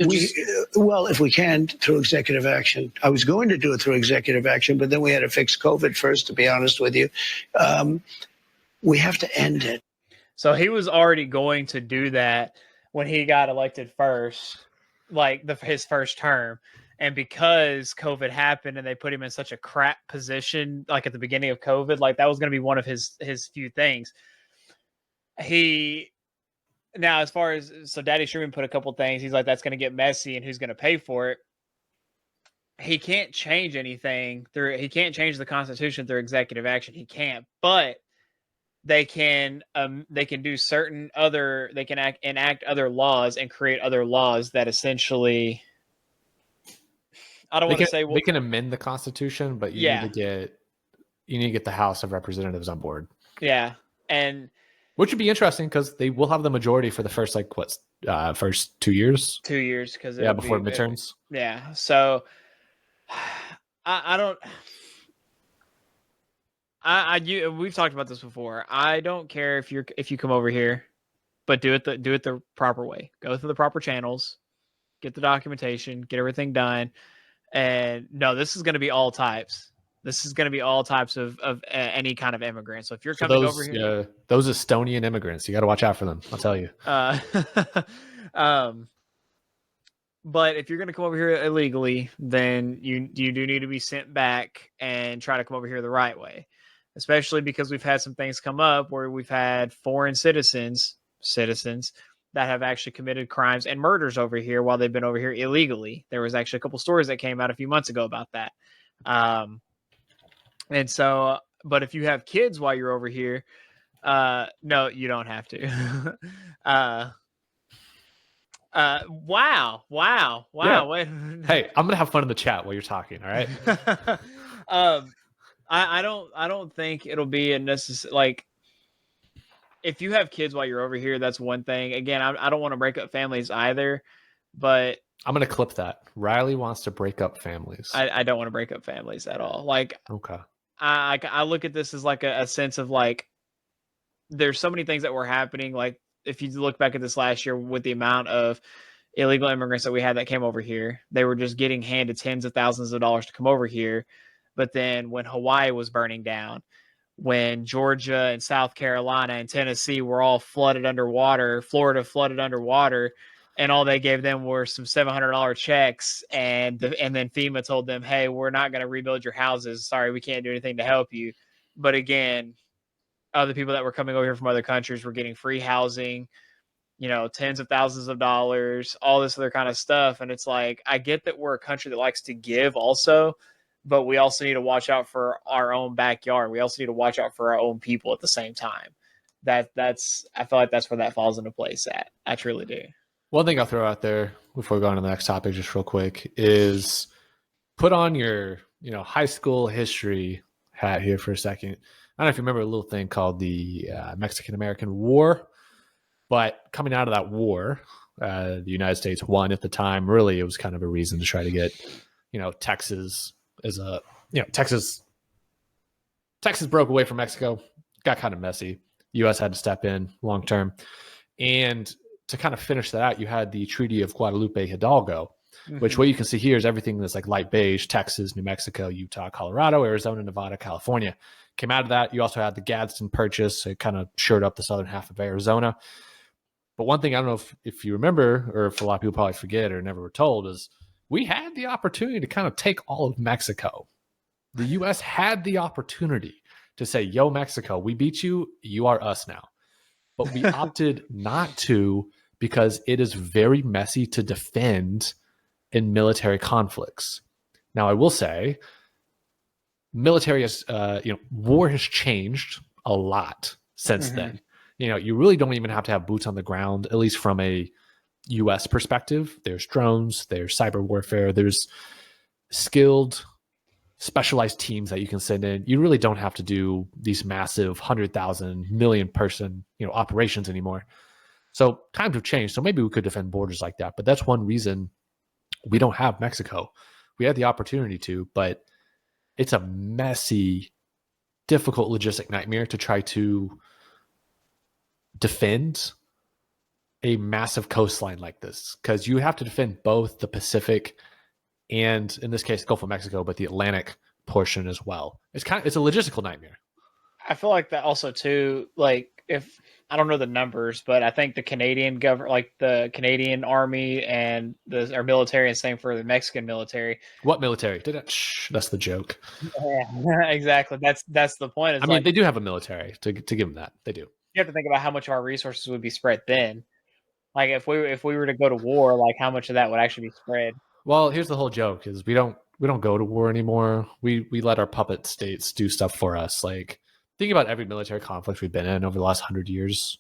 Well, if we can, through executive action. I was going to do it through executive action, but then we had to fix COVID first, to be honest with you. We have to end it. So he was already going to do that when he got elected first, like his first term. And because COVID happened and they put him in such a crap position, like at the beginning of COVID, like that was going to be one of his few things. Now, as far as, so Daddy Sherman put a couple things, he's like, that's going to get messy and who's going to pay for it. He can't change anything he can't change the Constitution through executive action. He can't, but they can do certain other, they can enact other laws and create other laws that essentially, I don't want to say they can amend the Constitution, but you need to get the House of Representatives on board. Yeah, and which would be interesting because they will have the majority for the first first 2 years. 2 years because before midterms. Yeah, so we've talked about this before. I don't care if you come over here, but do it the proper way. Go through the proper channels, get the documentation, get everything done. And no, this is going to be all types. This is going to be all types of any kind of immigrant. So if you're coming over here, those Estonian immigrants, you got to watch out for them. I'll tell you. But if you're going to come over here illegally, then you do need to be sent back and try to come over here the right way. Especially because we've had some things come up where we've had foreign citizens that have actually committed crimes and murders over here while they've been over here illegally. There was actually a couple stories that came out a few months ago about that. And so, but if you have kids while you're over here, no, you don't have to. Wow. Yeah. Wait. Hey, I'm going to have fun in the chat while you're talking. All right. I don't think it'll be a necessary, like, if you have kids while you're over here, that's one thing. Again, I don't want to break up families either, but I'm going to clip that. Riley wants to break up families. I don't want to break up families at all. Like, okay. I look at this as like a sense of like, there's so many things that were happening. Like if you look back at this last year with the amount of illegal immigrants that we had that came over here, they were just getting handed tens of thousands of dollars to come over here. But then when Hawaii was burning down, when Georgia and South Carolina and Tennessee were all flooded underwater, Florida flooded underwater, and all they gave them were some $700 checks, and then FEMA told them, hey, we're not going to rebuild your houses. Sorry, we can't do anything to help you. But again, other people that were coming over here from other countries were getting free housing, tens of thousands of dollars, all this other kind of stuff. And it's like, I get that we're a country that likes to give also, but we also need to watch out for our own backyard. We also need to watch out for our own people at the same time. I feel like that's where that falls into place at. I truly do. One thing I'll throw out there before we go on to the next topic, just real quick, is put on your, high school history hat here for a second. I don't know if you remember a little thing called the Mexican-American War, but coming out of that war, the United States won at the time. Really, it was kind of a reason to try to get, Texas as a, Texas broke away from Mexico, got kind of messy. U.S. had to step in long term. And to kind of finish that out, you had the Treaty of Guadalupe Hidalgo, which what you can see here is everything that's like light beige: Texas, New Mexico, Utah, Colorado, Arizona, Nevada, California. Came out of that. You also had the Gadsden Purchase. It kind of shored up the southern half of Arizona. But one thing I don't know if you remember, or if a lot of people probably forget or never were told, is we had the opportunity to kind of take all of Mexico. The U.S. had the opportunity to say, yo, Mexico, we beat you. You are us now. But we opted not to, because it is very messy to defend in military conflicts. Now, I will say, military has, war has changed a lot since then. You really don't even have to have boots on the ground, at least from a U.S. perspective. There's drones, there's cyber warfare, there's skilled, specialized teams that you can send in. You really don't have to do these massive 100,000 million person, operations anymore. So times have changed. So maybe we could defend borders like that. But that's one reason we don't have Mexico. We had the opportunity to, but it's a messy, difficult logistic nightmare to try to defend a massive coastline like this, because you have to defend both the Pacific and, in this case, Gulf of Mexico, but the Atlantic portion as well. It's a logistical nightmare. I feel like that also too, like, if I don't know the numbers, but I think the Canadian government, like the Canadian Army and our military, and same for the Mexican military. What military? That's the joke. Yeah, exactly. That's the point. I mean, they do have a military to give them that. They do. You have to think about how much of our resources would be spread then. Like if we were to go to war, like how much of that would actually be spread? Well, here's the whole joke: is we don't go to war anymore. We let our puppet states do stuff for us. Like, think about every military conflict we've been in over the last 100 years.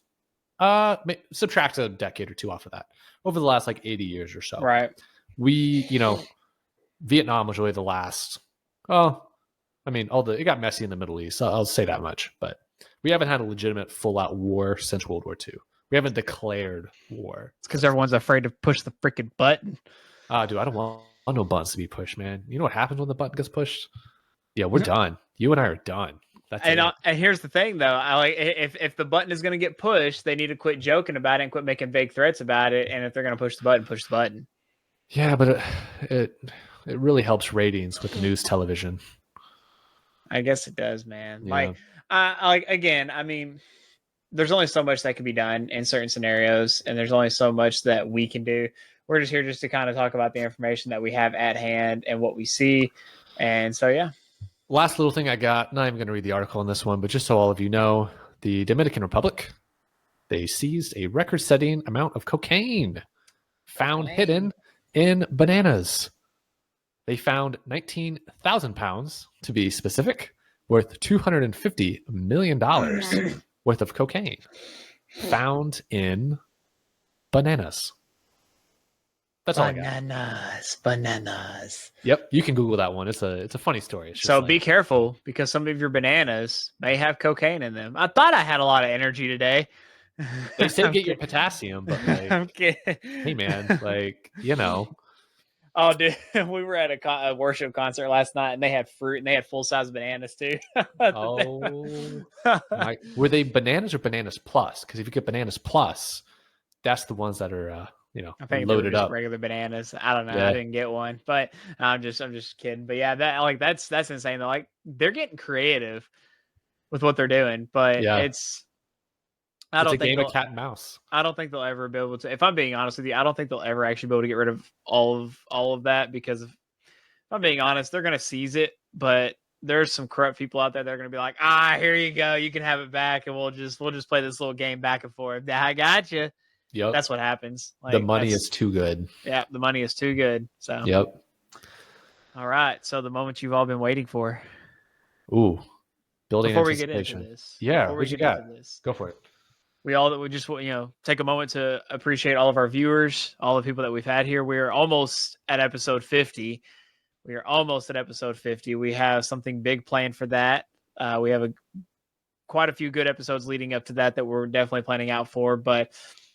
Subtract a decade or two off of that. Over the last 80 years or so, right? Vietnam was really the last. It got messy in the Middle East. I'll say that much, but we haven't had a legitimate full-out war since World War II. We haven't declared war. It's because everyone's afraid to push the freaking button. Dude, I don't want no buttons to be pushed, man. You know what happens when the button gets pushed? Yeah, we're done. You and I are done. That's it. And here's the thing, though. If the button is going to get pushed, they need to quit joking about it and quit making vague threats about it. And if they're going to push the button. Yeah, but it really helps ratings with news television. I guess it does, man. Yeah. Again, I mean, there's only so much that can be done in certain scenarios, and there's only so much that we can do. We're just here just to kind of talk about the information that we have at hand and what we see. And so, yeah. Last little thing I got, not even going to read the article on this one, but just so all of you know, the Dominican Republic, they seized a record-setting amount of cocaine found hidden in bananas. They found 19,000 pounds, to be specific, worth $250 million worth of cocaine found in bananas. That's all I got. Bananas. Yep, you can Google that one. It's a funny story. So be careful, because some of your bananas may have cocaine in them. I thought I had a lot of energy today. They say get your potassium, but I'm kidding. Hey man, Oh, dude, we were at a worship concert last night, and they had fruit, and they had full-size bananas too. Were they bananas or bananas plus? Because if you get bananas plus, that's the ones that are I think loaded up. Regular bananas. I don't know. Yeah. I didn't get one, but I'm just kidding. But yeah, that's insane though. They're getting creative with what they're doing, but it's a game of cat and mouse. I don't think they'll ever be able to. If I'm being honest with you, I don't think they'll ever actually be able to get rid of all of that, because if I'm being honest, they're going to seize it, but there's some corrupt people out there that are going to be like, here you go, you can have it back, and we'll just play this little game back and forth. I got you. Yep. That's what happens. The money is too good. Yeah, the money is too good. So. Yep. All right. So the moment you've all been waiting for. Ooh, building Before we get anticipation. into this. Yeah, Before we what you get got? into this. Go for it. We just take a moment to appreciate all of our viewers, all the people that we've had here. We're almost at episode 50. We are almost at episode 50. We have something big planned for that. We have quite a few good episodes leading up to that we're definitely planning out for. But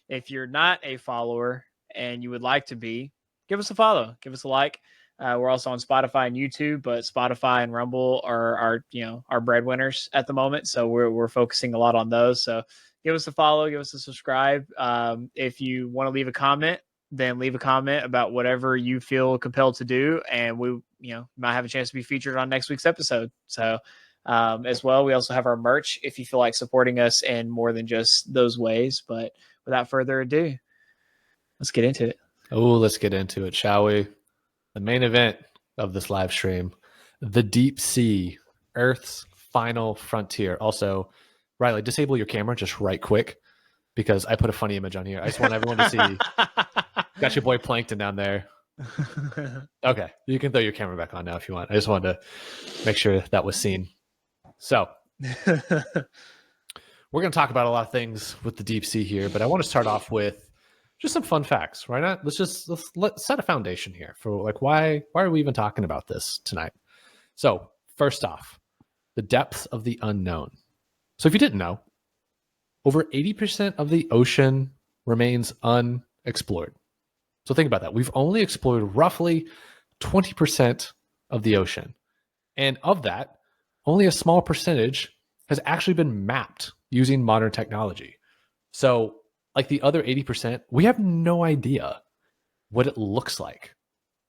if you're not a follower and you would like to be, give us a follow, give us a like. We're also on Spotify and YouTube, but Spotify and Rumble are our breadwinners at the moment. So we're focusing a lot on those. So give us a follow, give us a subscribe. If you want to leave a comment, then leave a comment about whatever you feel compelled to do, and we might have a chance to be featured on next week's episode. So as well, we also have our merch if you feel like supporting us in more than just those ways. But without further ado, let's get into it. Oh, let's get into it, shall we? The main event of this live stream, the deep sea, Earth's final frontier. Also, Riley, disable your camera just right quick because I put a funny image on here. I just want everyone to see. Got your boy Plankton down there. Okay, you can throw your camera back on now if you want. I just wanted to make sure that was seen. So, we're going to talk about a lot of things with the deep sea here, but I want to start off with just some fun facts, right? Let's set a foundation here for like why are we even talking about this tonight? So first off, the depths of the unknown. So if you didn't know, over 80% of the ocean remains unexplored. So think about that. We've only explored roughly 20% of the ocean. And of that, only a small percentage has actually been mapped using modern technology. So like the other 80%, we have no idea what it looks like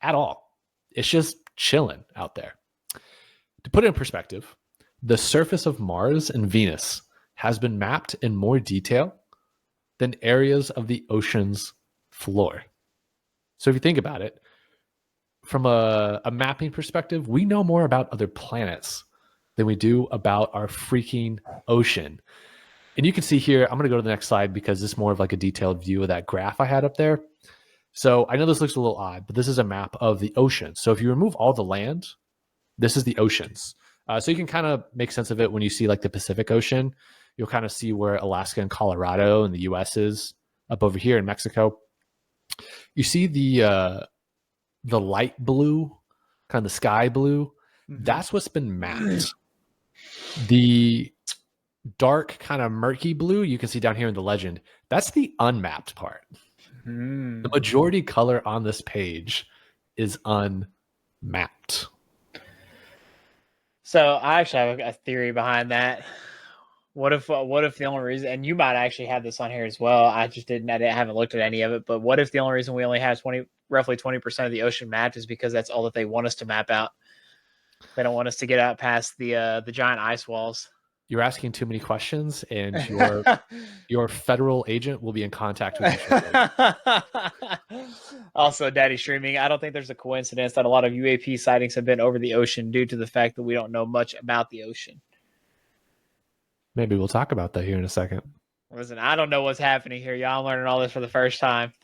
at all. It's just chilling out there. To put it in perspective, the surface of Mars and Venus has been mapped in more detail than areas of the ocean's floor. So if you think about it, from a mapping perspective, we know more about other planets than we do about our freaking ocean. And you can see here, I'm going to go to the next slide because this is more of like a detailed view of that graph I had up there. So I know this looks a little odd, but this is a map of the ocean. So if you remove all the land, this is the oceans. So you can kind of make sense of it when you see like the Pacific Ocean. You'll kind of see where Alaska and Colorado and the US is up over here in Mexico. You see the light blue, kind of the sky blue. Mm-hmm. That's what's been mapped. The dark kind of murky blue you can see down here in the legend, that's the unmapped part. The majority color on this page is unmapped. So I actually have a theory behind that. What if the only reason, and you might actually have this on here as well, I haven't looked at any of it, but what if the only reason we only have roughly 20% of the ocean mapped is because that's all that they want us to map out? They don't want us to get out past the giant ice walls. You're asking too many questions, and your federal agent will be in contact with you. Also, Daddy Streaming, I don't think there's a coincidence that a lot of UAP sightings have been over the ocean due to the fact that we don't know much about the ocean. Maybe we'll talk about that here in a second. Listen, I don't know what's happening here. Y'all learning all this for the first time.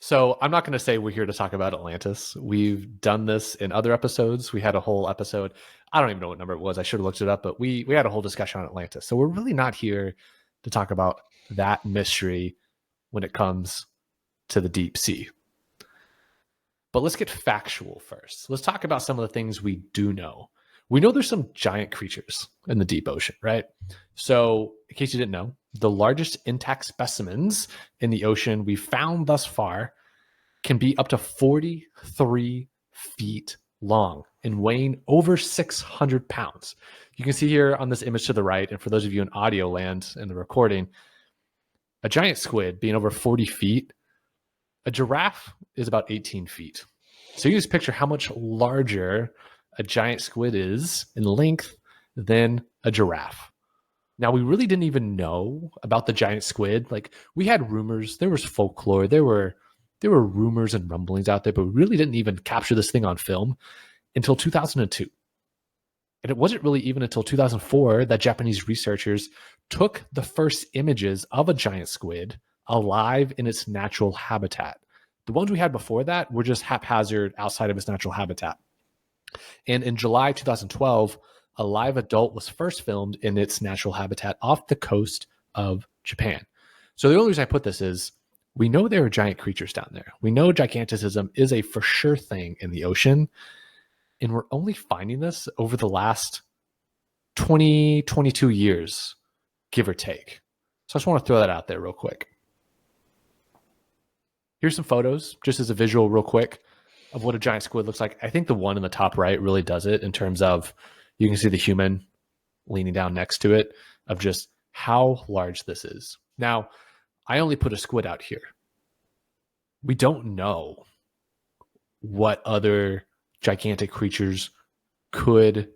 So I'm not going to say we're here to talk about Atlantis. We've done this in other episodes. We had a whole episode. I don't even know what number it was. I should have looked it up, but we had a whole discussion on Atlantis. So we're really not here to talk about that mystery when it comes to the deep sea. But let's get factual first. Let's talk about some of the things we do know. We know there's some giant creatures in the deep ocean, right? So in case you didn't know, the largest intact specimens in the ocean we've found thus far can be up to 43 feet long and weighing over 600 pounds. You can see here on this image to the right, and for those of you in audio land in the recording, a giant squid being over 40 feet, a giraffe is about 18 feet. So you just picture how much larger a giant squid is in length than a giraffe. Now, we really didn't even know about the giant squid. Like, we had rumors, there was folklore, there were rumors and rumblings out there, but we really didn't even capture this thing on film until 2002. And it wasn't really even until 2004 that Japanese researchers took the first images of a giant squid alive in its natural habitat. The ones we had before that were just haphazard outside of its natural habitat. And in July 2012, a live adult was first filmed in its natural habitat off the coast of Japan. So the only reason I put this is we know there are giant creatures down there. We know giganticism is a for sure thing in the ocean. And we're only finding this over the last 20, 22 years, give or take. So I just want to throw that out there real quick. Here's some photos, just as a visual real quick, of what a giant squid looks like. I think the one in the top right really does it in terms of you can see the human leaning down next to it, of just how large this is. Now, I only put a squid out here. We don't know what other gigantic creatures could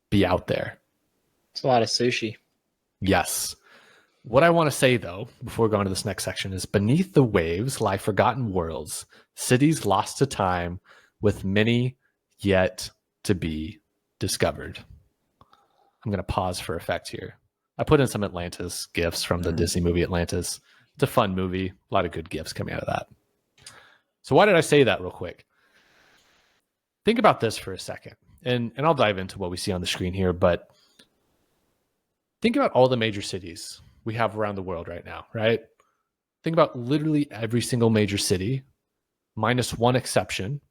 be out there. It's a lot of sushi. Yes. What I want to say, though, before going to this next section, is beneath the waves lie forgotten worlds, cities lost to time, with many yet to be discovered. I'm going to pause for effect here. I put in some Atlantis gifs from the Disney movie Atlantis. It's a fun movie. A lot of good gifs coming out of that. So why did I say that real quick? Think about this for a second. And I'll dive into what we see on the screen here, but think about all the major cities we have around the world right now, right? Think about literally every single major city, minus one exception.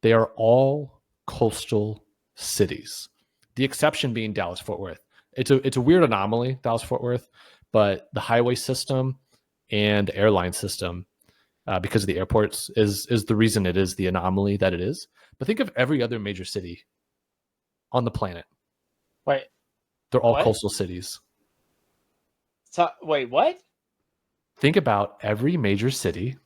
They are all coastal cities. The exception being Dallas-Fort Worth. It's a weird anomaly, Dallas-Fort Worth, but the highway system and the airline system, because of the airports, is the reason it is the anomaly that it is. But think of every other major city on the planet. Wait. They're all What? coastal cities. So, wait, what? Think about every major city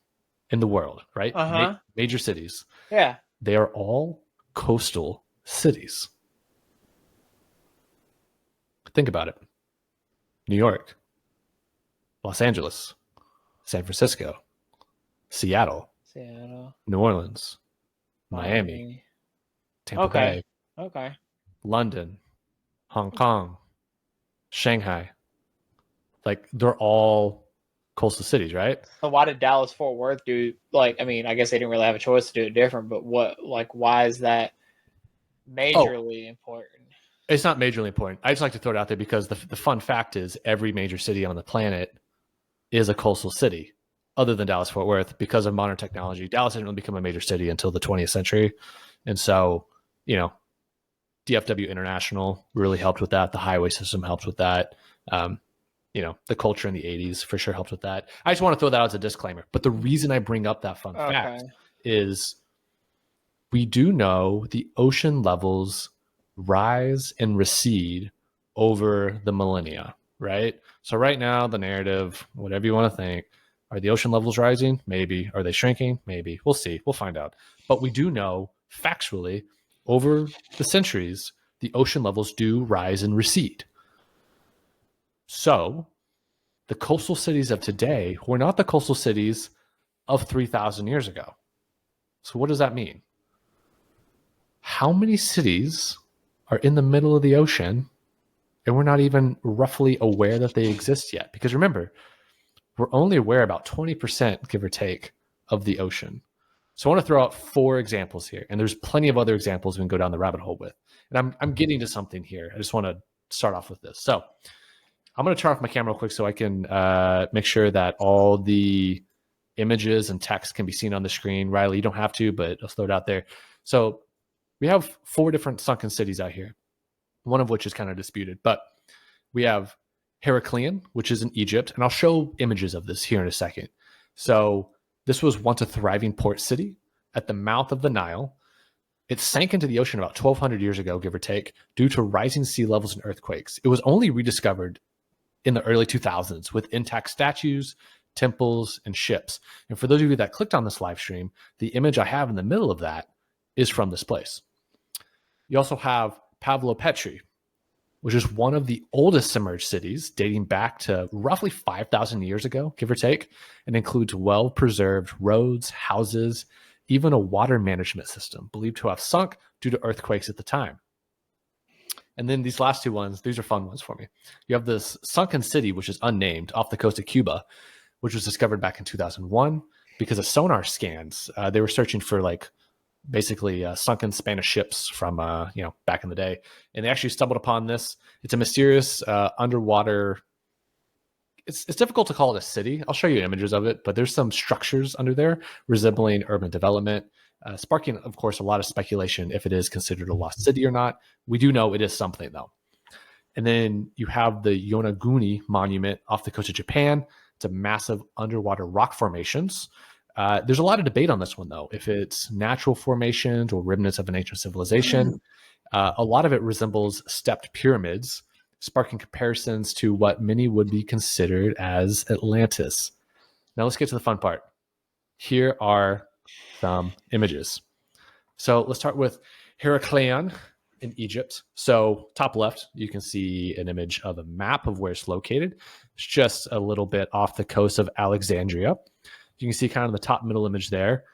in the world, right? Uh-huh. Major cities. Yeah. They are all coastal cities. Think about it. New York, Los Angeles, San Francisco, Seattle, New Orleans, Miami, Tampa Bay, Okay. London, Hong Kong, Shanghai. Like, they're all coastal cities, right? So why did Dallas Fort Worth do, like, I mean, I guess they didn't really have a choice to do it different, but why is that majorly important? It's not majorly important. I just like to throw it out there because the fun fact is every major city on the planet is a coastal city other than Dallas-Fort Worth because of modern technology. Dallas didn't really become a major city until the 20th century. And so, DFW International really helped with that. The highway system helped with that. The culture in the 80s for sure helped with that. I just want to throw that out as a disclaimer. But the reason I bring up that fun fact is we do know the ocean levels rise and recede over the millennia, right? So right now, the narrative, whatever you want to think, are the ocean levels rising? Maybe. Are they shrinking? Maybe. We'll see. We'll find out. But we do know factually over the centuries, the ocean levels do rise and recede. So the coastal cities of today were not the coastal cities of 3,000 years ago. So what does that mean? How many cities are in the middle of the ocean and we're not even roughly aware that they exist yet? Because remember, we're only aware about 20%, give or take, of the ocean. So I want to throw out 4 examples here, and there's plenty of other examples we can go down the rabbit hole with. And I'm getting to something here. I just want to start off with this. So I'm going to turn off my camera real quick so I can make sure that all the images and text can be seen on the screen. Riley, you don't have to, but I'll throw it out there. So we have 4 different sunken cities out here, one of which is kind of disputed. But we have Heraclean, which is in Egypt, and I'll show images of this here in a second. So this was once a thriving port city at the mouth of the Nile. It sank into the ocean about 1,200 years ago, give or take, due to rising sea levels and earthquakes. It was only rediscovered in the early 2000s with intact statues, temples, and ships. And for those of you that clicked on this live stream, the image I have in the middle of that is from this place. You also have Pavlopetri, which is one of the oldest submerged cities dating back to roughly 5,000 years ago, give or take, and includes well-preserved roads, houses, even a water management system believed to have sunk due to earthquakes at the time. And then these last 2 ones, these are fun ones for me. You have this sunken city, which is unnamed, off the coast of Cuba, which was discovered back in 2001 because of sonar scans. They were searching for basically sunken Spanish ships from back in the day, and they actually stumbled upon this. It's a mysterious underwater. It's difficult to call it a city. I'll show you images of it, but there's some structures under there resembling urban development, sparking, of course, a lot of speculation if it is considered a lost city or not. We do know it is something, though. And then you have the Yonaguni Monument off the coast of Japan. It's a massive underwater rock formations. There's a lot of debate on this one, though, if it's natural formations or remnants of an ancient civilization. A lot of it resembles stepped pyramids, sparking comparisons to what many would be considered as Atlantis. Now let's get to the fun part. Here are some images. So let's start with Heracleion in Egypt. So top left, you can see an image of a map of where it's located. It's just a little bit off the coast of Alexandria. You can see kind of the top middle image there.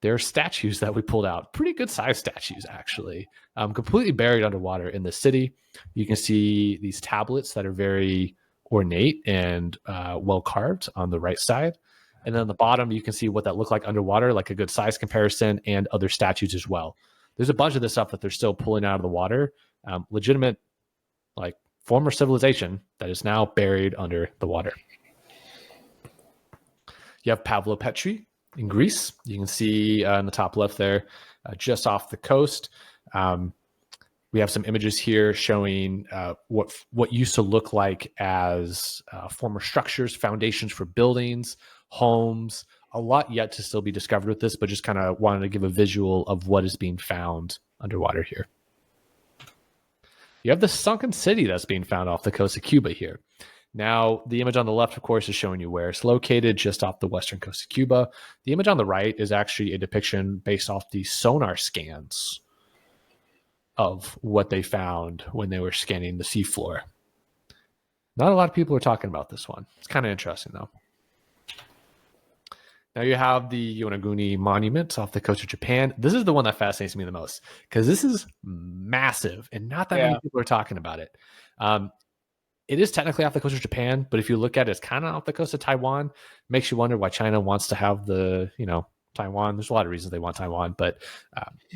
There are statues that we pulled out. Pretty good sized statues, actually. Completely buried underwater in the city. You can see these tablets that are very ornate and well carved on the right side. And then on the bottom, you can see what that looked like underwater, like a good size comparison, and other statues as well. There's a bunch of this stuff that they're still pulling out of the water. Legitimate, like, former civilization that is now buried under the water. You have Pavlopetri in Greece. You can see in the top left there, just off the coast. We have some images here showing what used to look like as former structures, foundations for buildings, homes. A lot yet to still be discovered with this, but just kind of wanted to give a visual of what is being found underwater here. You have the sunken city that's being found off the coast of Cuba here. Now, the image on the left, of course, is showing you where it's located, just off the western coast of Cuba. The image on the right is actually a depiction based off the sonar scans of what they found when they were scanning the seafloor. Not a lot of people are talking about this one. It's kind of interesting, though. Now you have the Yonaguni Monument off the coast of Japan. This is the one that fascinates me the most because this is massive and not that many people are talking about it. It is technically off the coast of Japan, but if you look at it, it's kind of off the coast of Taiwan. Makes you wonder why China wants to have the, Taiwan. There's a lot of reasons they want Taiwan, but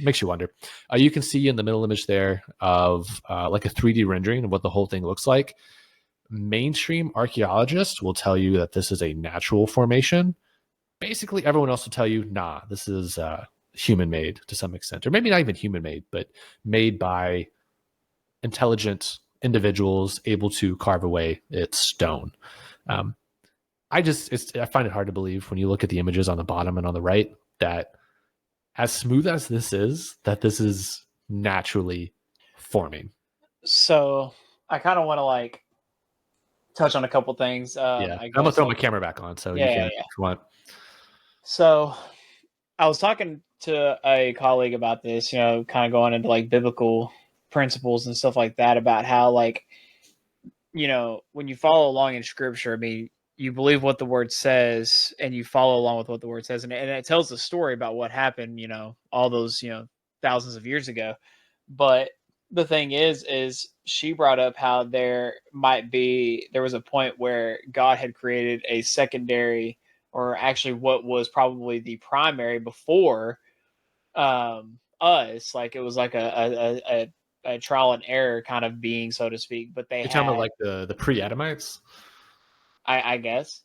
makes you wonder. You can see in the middle image there of like a 3D rendering of what the whole thing looks like. Mainstream archaeologists will tell you that this is a natural formation. Basically, everyone else will tell you, nah, this is human-made to some extent, or maybe not even human-made, but made by intelligent individuals able to carve away its stone. I find it hard to believe when you look at the images on the bottom and on the right that as smooth as this is naturally forming. So I kind of want to touch on a couple things. I'm gonna throw my camera back on, so you can if you want. So I was talking to a colleague about this, kind of going into biblical principles and stuff like that, about how when you follow along in scripture, I mean, you believe what the word says and you follow along with what the word says, and it tells the story about what happened, all those thousands of years ago. But the thing is she brought up how there was a point where God had created a secondary, or actually what was probably the primary before us. Like it was like a trial and error kind of being, so to speak. But you're talking about the pre-Adamites? I guess.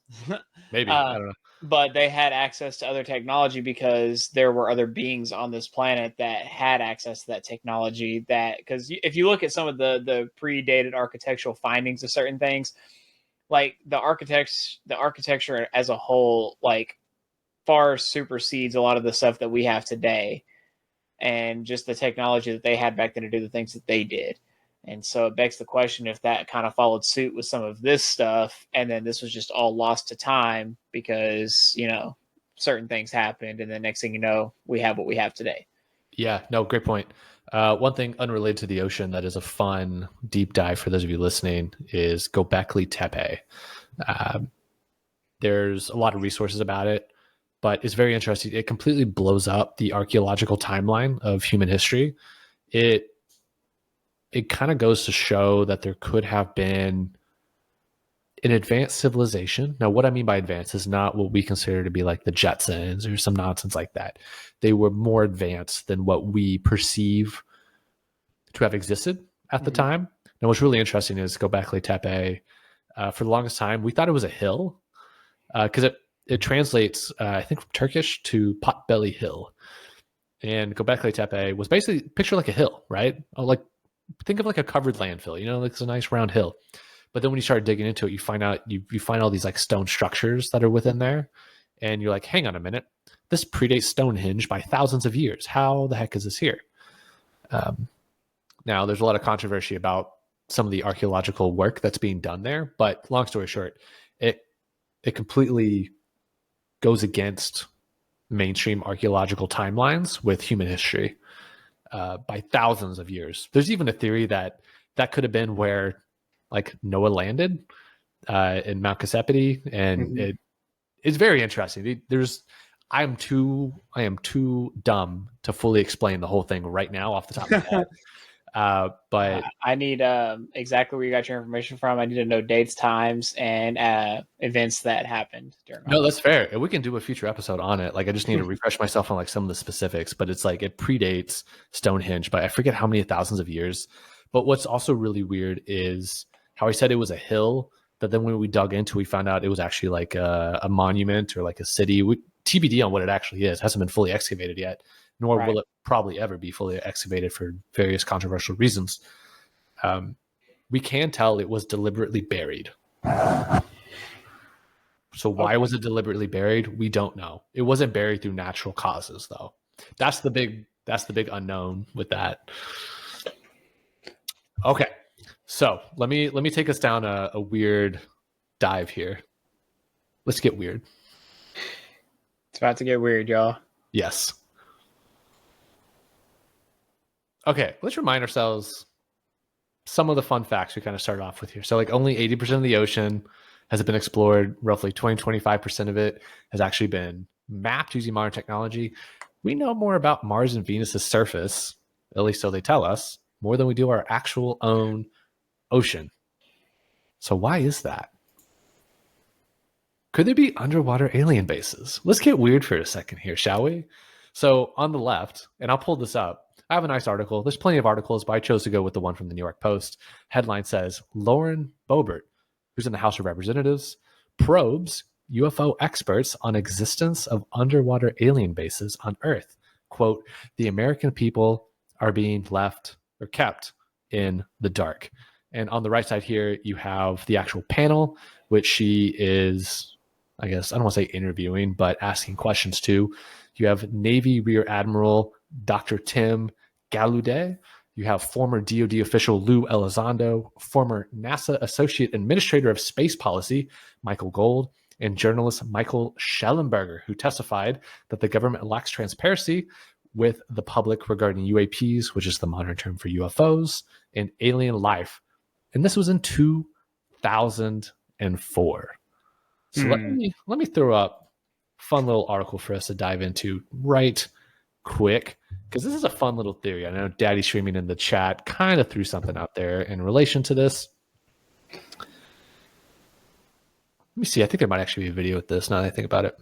Maybe. I don't know. But they had access to other technology because there were other beings on this planet that had access to that technology. Because if you look at some of the predated architectural findings of certain things, like the architecture as a whole, far supersedes a lot of the stuff that we have today, and just the technology that they had back then to do the things that they did. And so it begs the question if that kind of followed suit with some of this stuff, and then this was just all lost to time because, certain things happened, and the next thing you know, we have what we have today. Yeah, no, great point. One thing unrelated to the ocean that is a fun deep dive for those of you listening is Göbekli Tepe. There's a lot of resources about it, but it's very interesting. It completely blows up the archaeological timeline of human history. It kind of goes to show that there could have been an advanced civilization. Now, what I mean by advanced is not what we consider to be like the Jetsons or some nonsense like that. They were more advanced than what we perceive to have existed at the time. Now, what's really interesting is Göbekli Tepe. For the longest time, we thought it was a hill because it translates, I think, from Turkish to Potbelly Hill. And Göbekli Tepe was basically picture like a hill, right? Like think of like a covered landfill, like it's a nice round hill. But then when you start digging into it, you find out you find all these like stone structures that are within there, and you're like, hang on a minute, this predates Stonehenge by thousands of years. How the heck is this here? Now, there's a lot of controversy about some of the archaeological work that's being done there, but long story short, it completely goes against mainstream archaeological timelines with human history by thousands of years. There's even a theory that could have been where like Noah landed in Mount Casepeti, and it's very interesting. I am too dumb to fully explain the whole thing right now off the top of my head. But I need exactly where you got your information from. I need to know dates, times, and events that happened during. No, that's fair. And we can do a future episode on it. Like, I just need to refresh myself on like some of the specifics. But it's like it predates Stonehenge by I forget how many thousands of years. But what's also really weird is how I said it was a hill, but then when we dug into, we found out it was actually like a monument or like a city. TBD on what it actually is. Hasn't been fully excavated yet, nor will it probably ever be fully excavated for various controversial reasons. We can tell it was deliberately buried. So why was it deliberately buried? We don't know. It wasn't buried through natural causes, though. That's the big unknown with that. Okay. So let me take us down a weird dive here. Let's get weird. It's about to get weird, y'all. Yes. Okay, let's remind ourselves some of the fun facts we kind of started off with here. So like only 80% of the ocean has been explored. Roughly 25% of it has actually been mapped using modern technology. We know more about Mars and Venus's surface, at least so they tell us, more than we do our actual own ocean. So why is that? Could there be underwater alien bases? Let's get weird for a second here, shall we? So on the left, and I'll pull this up, I have a nice article. There's plenty of articles, but I chose to go with the one from the New York Post. Headline says, Lauren Boebert, who's in the House of Representatives, probes UFO experts on existence of underwater alien bases on Earth. Quote, the American people are being left or kept in the dark. And on the right side here, you have the actual panel, which she is, I guess, I don't want to say interviewing, but asking questions to. You have Navy Rear Admiral Dr. Tim Gallaudet. You have former DoD official Lou Elizondo, former NASA Associate Administrator of Space Policy Michael Gold, and journalist Michael Schellenberger, who testified that the government lacks transparency with the public regarding UAPs, which is the modern term for UFOs, and alien life. And this was in 2004. So let me throw up a fun little article for us to dive into right quick, because this is a fun little theory. I know Daddy streaming in the chat kind of threw something out there in relation to this. Let me see. I think there might actually be a video with this now that I think about it.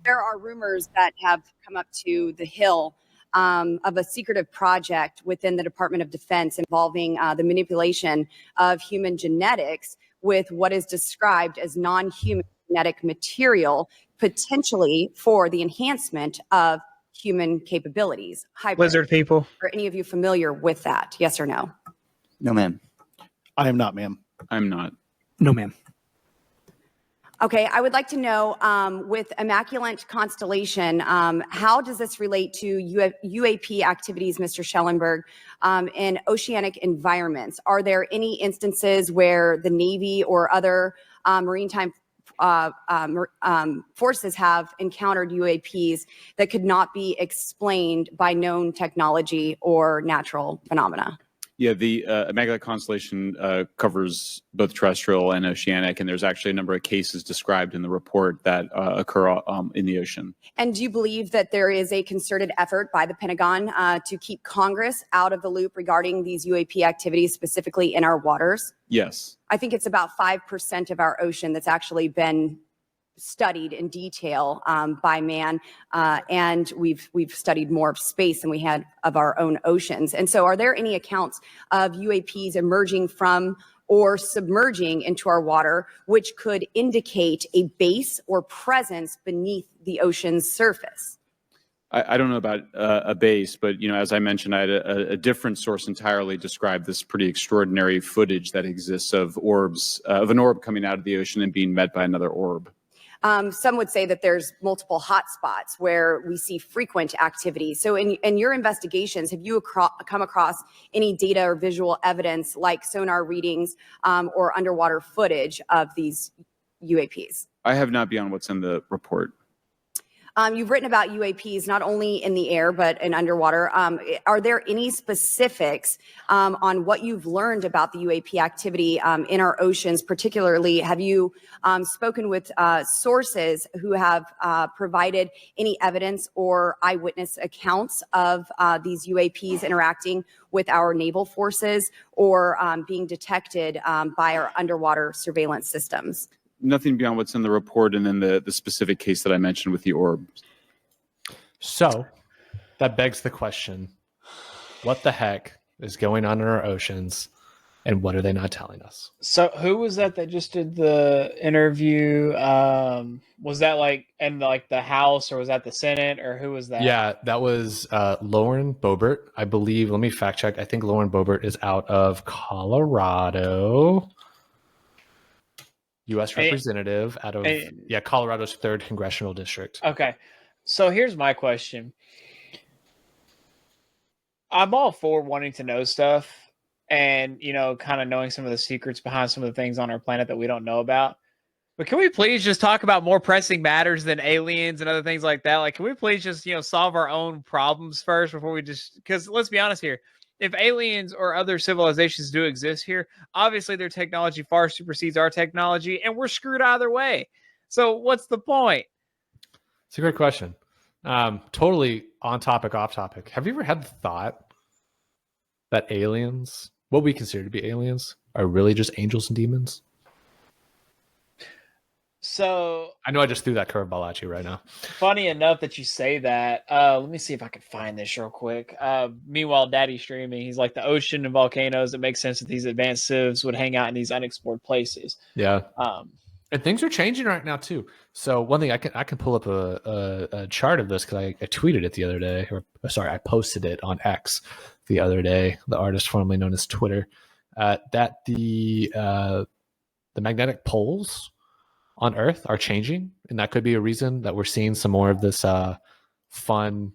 There are rumors that have come up to the Hill of a secretive project within the Department of Defense involving the manipulation of human genetics with what is described as non-human genetic material, potentially for the enhancement of human capabilities. Lizard people. Are any of you familiar with that? Yes or no? No, ma'am. I am not, ma'am. I'm not. No, ma'am. Okay, I would like to know, with Immaculate Constellation, how does this relate to UAP activities, Mr. Schellenberg, in oceanic environments? Are there any instances where the Navy or other maritime forces have encountered UAPs that could not be explained by known technology or natural phenomena? Yeah, the Magellanic Constellation covers both terrestrial and oceanic, and there's actually a number of cases described in the report that occur in the ocean. And do you believe that there is a concerted effort by the Pentagon to keep Congress out of the loop regarding these UAP activities, specifically in our waters? Yes. I think it's about 5% of our ocean that's actually been studied in detail by man, and we've studied more of space than we had of our own oceans. And so, are there any accounts of UAPs emerging from or submerging into our water, which could indicate a base or presence beneath the ocean's surface? I don't know about a base, but as I mentioned, I had a different source entirely describe this pretty extraordinary footage that exists of orbs, of an orb coming out of the ocean and being met by another orb. Some would say that there's multiple hotspots where we see frequent activity. So in your investigations, have you come across any data or visual evidence like sonar readings or underwater footage of these UAPs? I have not beyond what's in the report. You've written about UAPs not only in the air but in underwater. Are there any specifics on what you've learned about the UAP activity in our oceans? Particularly, have you spoken with sources who have provided any evidence or eyewitness accounts of these UAPs interacting with our naval forces or being detected by our underwater surveillance systems? Nothing beyond what's in the report and then the specific case that I mentioned with the orbs. So that begs the question, what the heck is going on in our oceans and what are they not telling us? So who was that just did the interview? Was that in the House or was that the Senate or who was that? Yeah, that was Lauren Boebert, I believe. Let me fact check. I think Lauren Boebert is out of Colorado. U.S. representative out of Colorado's 3rd congressional district. Okay, so here's my question. I'm all for wanting to know stuff and kind of knowing some of the secrets behind some of the things on our planet that we don't know about. But can we please just talk about more pressing matters than aliens and other things like that? Like, can we please just solve our own problems first before we because let's be honest here. If aliens or other civilizations do exist here, obviously their technology far supersedes our technology, and we're screwed either way. So what's the point? It's a great question. Totally on topic, off topic. Have you ever had the thought that aliens, what we consider to be aliens, are really just angels and demons? So I know I just threw that curveball at you right now. Funny enough that you say that. Let me see if I can find this real quick. Meanwhile, Daddy's streaming. He's like the ocean and volcanoes. It makes sense that these advanced civs would hang out in these unexplored places. Yeah. And things are changing right now too. So one thing I can pull up a chart of this because I tweeted it the other day, I posted it on X the other day. The artist formerly known as Twitter, that the magnetic poles on Earth are changing, and that could be a reason that we're seeing some more of this fun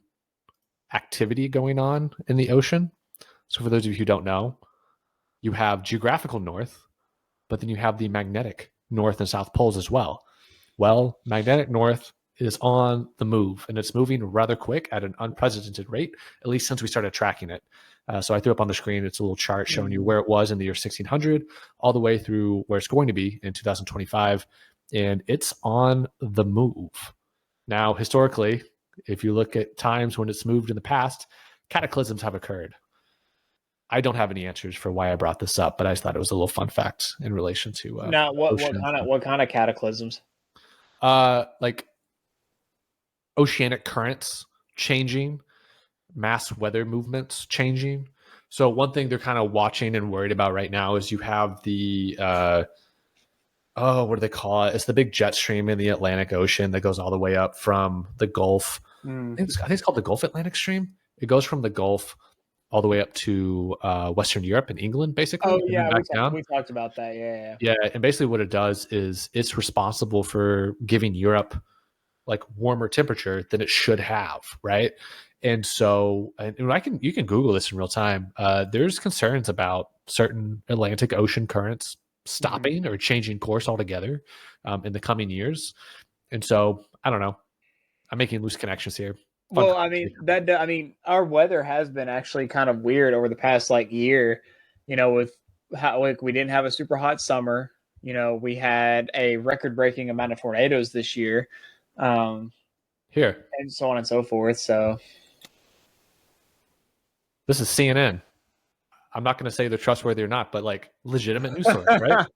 activity going on in the ocean. So for those of you who don't know, you have geographical north, but then you have the magnetic north and south poles as well. Well, magnetic north is on the move, and it's moving rather quick at an unprecedented rate, at least since we started tracking it. So I threw up on the screen, it's a little chart showing you where it was in the year 1600 all the way through where it's going to be in 2025. And it's on the move. Now, historically, if you look at times when it's moved in the past, cataclysms have occurred. I don't have any answers for why I brought this up, but I just thought it was a little fun fact in relation to now what kind of cataclysms? Like oceanic currents changing, mass weather movements changing. So one thing they're kind of watching and worried about right now is you have the what do they call it? It's the big jet stream in the Atlantic Ocean that goes all the way up from the Gulf. I think it's called the Gulf Atlantic Stream. It goes from the Gulf all the way up to Western Europe and England, basically. Oh, yeah, we talked about that. Yeah, and basically what it does is it's responsible for giving Europe like warmer temperature than it should have, right? And so, and you can Google this in real time. There's concerns about certain Atlantic Ocean currents stopping or changing course altogether in the coming years. And so, I don't know. I'm making loose connections here. Well, I mean, our weather has been actually kind of weird over the past year. with how like we didn't have a super hot summer. We had a record-breaking amount of tornadoes this year, Here, and so on and so forth. So this is CNN. I'm not going to say they're trustworthy or not, but like legitimate news source, right?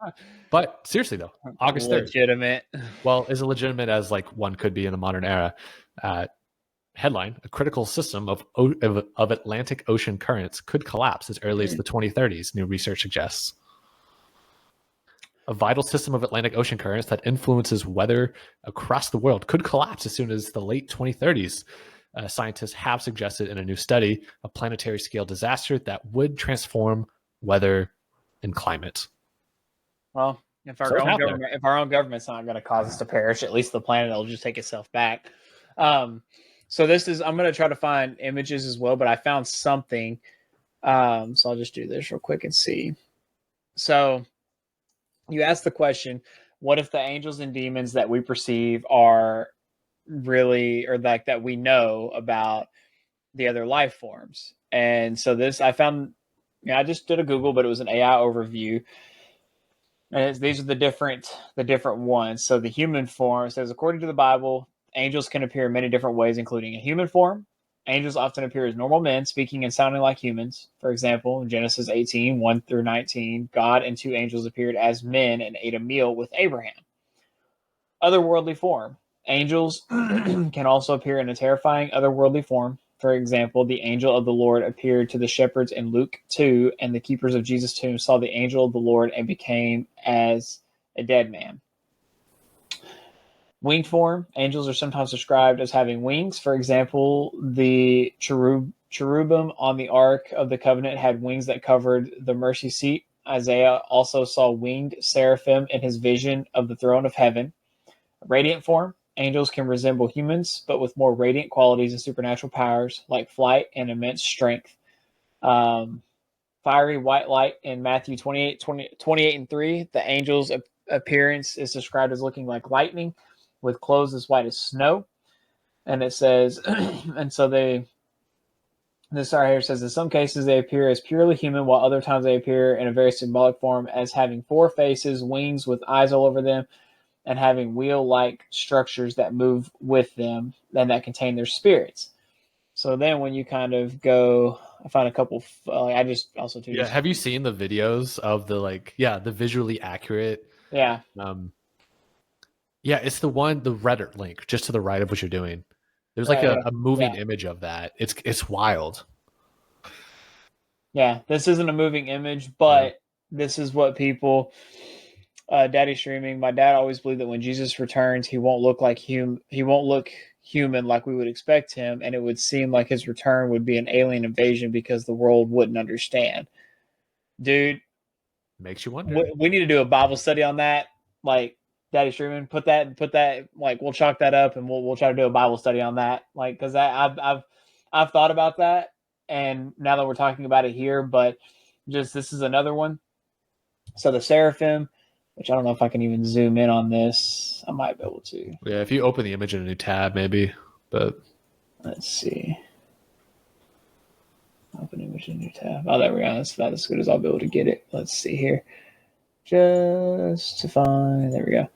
But seriously though, August 3rd. legitimate. Well, as legitimate as like one could be in the modern era. Headline: A critical system of Atlantic Ocean currents could collapse as early as the 2030s. New research suggests. A vital system of Atlantic Ocean currents that influences weather across the world could collapse as soon as the late 2030s. Scientists have suggested in a new study a planetary scale disaster that would transform weather and climate. Well, if our own government's not going to cause us to perish, at least the planet will just take itself back. So I'm going to try to find images as well, but I found something. So I'll just do this real quick and see. So you asked the question, what if the angels and demons that we perceive are really, or like that we know about the other life forms? And so this, I found, I just did a Google, but it was an AI overview. And these are the different ones. So the human form says, according to the Bible, angels can appear in many different ways, including a human form. Angels often appear as normal men, speaking and sounding like humans. For example, in Genesis 18, 1 through 19, God and 2 angels appeared as men and ate a meal with Abraham. Otherworldly form. Angels can also appear in a terrifying otherworldly form. For example, the angel of the Lord appeared to the shepherds in Luke 2, and the keepers of Jesus' tomb saw the angel of the Lord and became as a dead man. Winged form. Angels are sometimes described as having wings. For example, the cherubim on the Ark of the Covenant had wings that covered the mercy seat. Isaiah also saw winged seraphim in his vision of the throne of heaven. Radiant form. Angels can resemble humans, but with more radiant qualities and supernatural powers, like flight and immense strength. Fiery white light in Matthew 28 and 3. The angel's appearance is described as looking like lightning, with clothes as white as snow. And it says, and so this right here says, in some cases they appear as purely human, while other times they appear in a very symbolic form as having 4 faces, wings with eyes all over them, and having wheel-like structures that move with them and that contain their spirits. So then when you kind of go, I found a couple, I just also too. Yeah, have you seen the videos of the visually accurate? Yeah. Yeah, it's the Reddit link just to the right of what you're doing. There's like a moving image of that. It's wild. Yeah, this isn't a moving image, but this is what people. Daddy streaming. My dad always believed that when Jesus returns, he won't look like he won't look human like we would expect him, and it would seem like his return would be an alien invasion because the world wouldn't understand. Dude, makes you wonder. We need to do a Bible study on that. Like, Daddy streaming, put that. Like, we'll chalk that up, and we'll try to do a Bible study on that. Like, because I've thought about that, and now that we're talking about it here, but just this is another one. So the seraphim, which I don't know if I can even zoom in on this. I might be able to. Yeah, if you open the image in a new tab, maybe. But let's see. Open image in a new tab. Oh, there we go. That's about as good as I'll be able to get it. Let's see here. Just to find. There we go.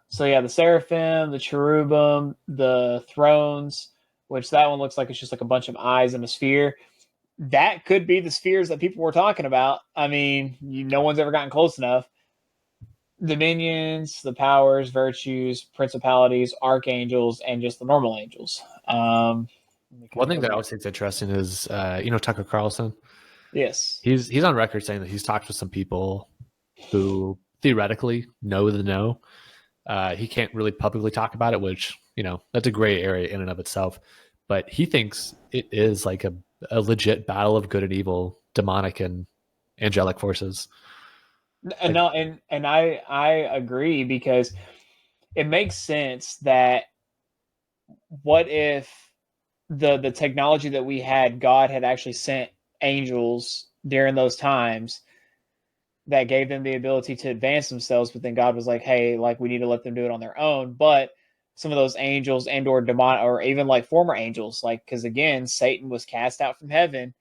So yeah, the seraphim, the cherubim, the thrones, which that one looks like it's just like a bunch of eyes in a sphere. That could be the spheres that people were talking about. I mean, no one's ever gotten close enough. Dominions, the powers, virtues, principalities, archangels, and just the normal angels. One thing that I always think is interesting is, Tucker Carlson. Yes. He's on record saying that he's talked with some people who theoretically know the know. He can't really publicly talk about it, which, that's a gray area in and of itself. But he thinks it is like a legit battle of good and evil, demonic and angelic forces. And I agree, because it makes sense that what if the technology that we had, God had actually sent angels during those times that gave them the ability to advance themselves, but then God was like, hey, like, we need to let them do it on their own. But some of those angels and or demon, or even like former angels, like, because again, Satan was cast out from heaven,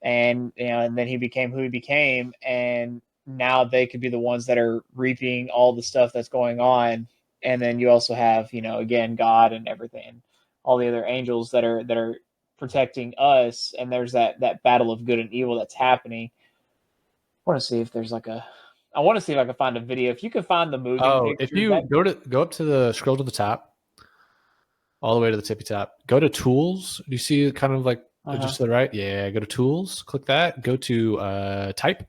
and and then he became who he became, and now they could be the ones that are reaping all the stuff that's going on. And then you also have, again, God and everything, all the other angels that are protecting us, and there's that battle of good and evil that's happening. I want to see if there's I want to see if I can find a video. If you can find the movie. Oh, if you go up to the scroll to the top, all the way to the tippy top, go to tools. Do you see kind of like just to the right? Yeah, go to tools, click that, go to type,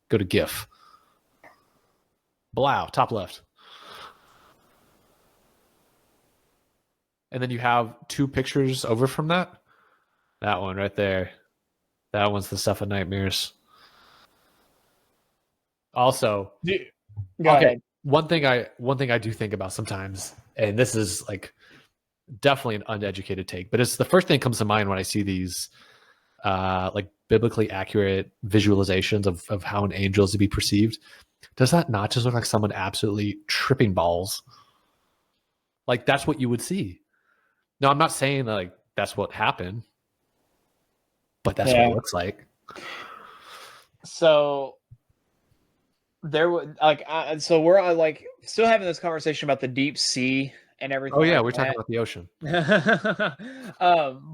go to GIF. Blow, top left. And then you have 2 pictures over from that. That one right there. That one's the stuff of nightmares. Also, go ahead. One thing I do think about sometimes, and this is like definitely an uneducated take, but it's the first thing that comes to mind when I see these like biblically accurate visualizations of how an angel is to be perceived. Does that not just look like someone absolutely tripping balls? Like that's what you would see. No, I'm not saying that like that's what happened, but that's what it looks like. So there would so we're like still having this conversation about the deep sea and everything. Oh yeah, like we're talking about the ocean.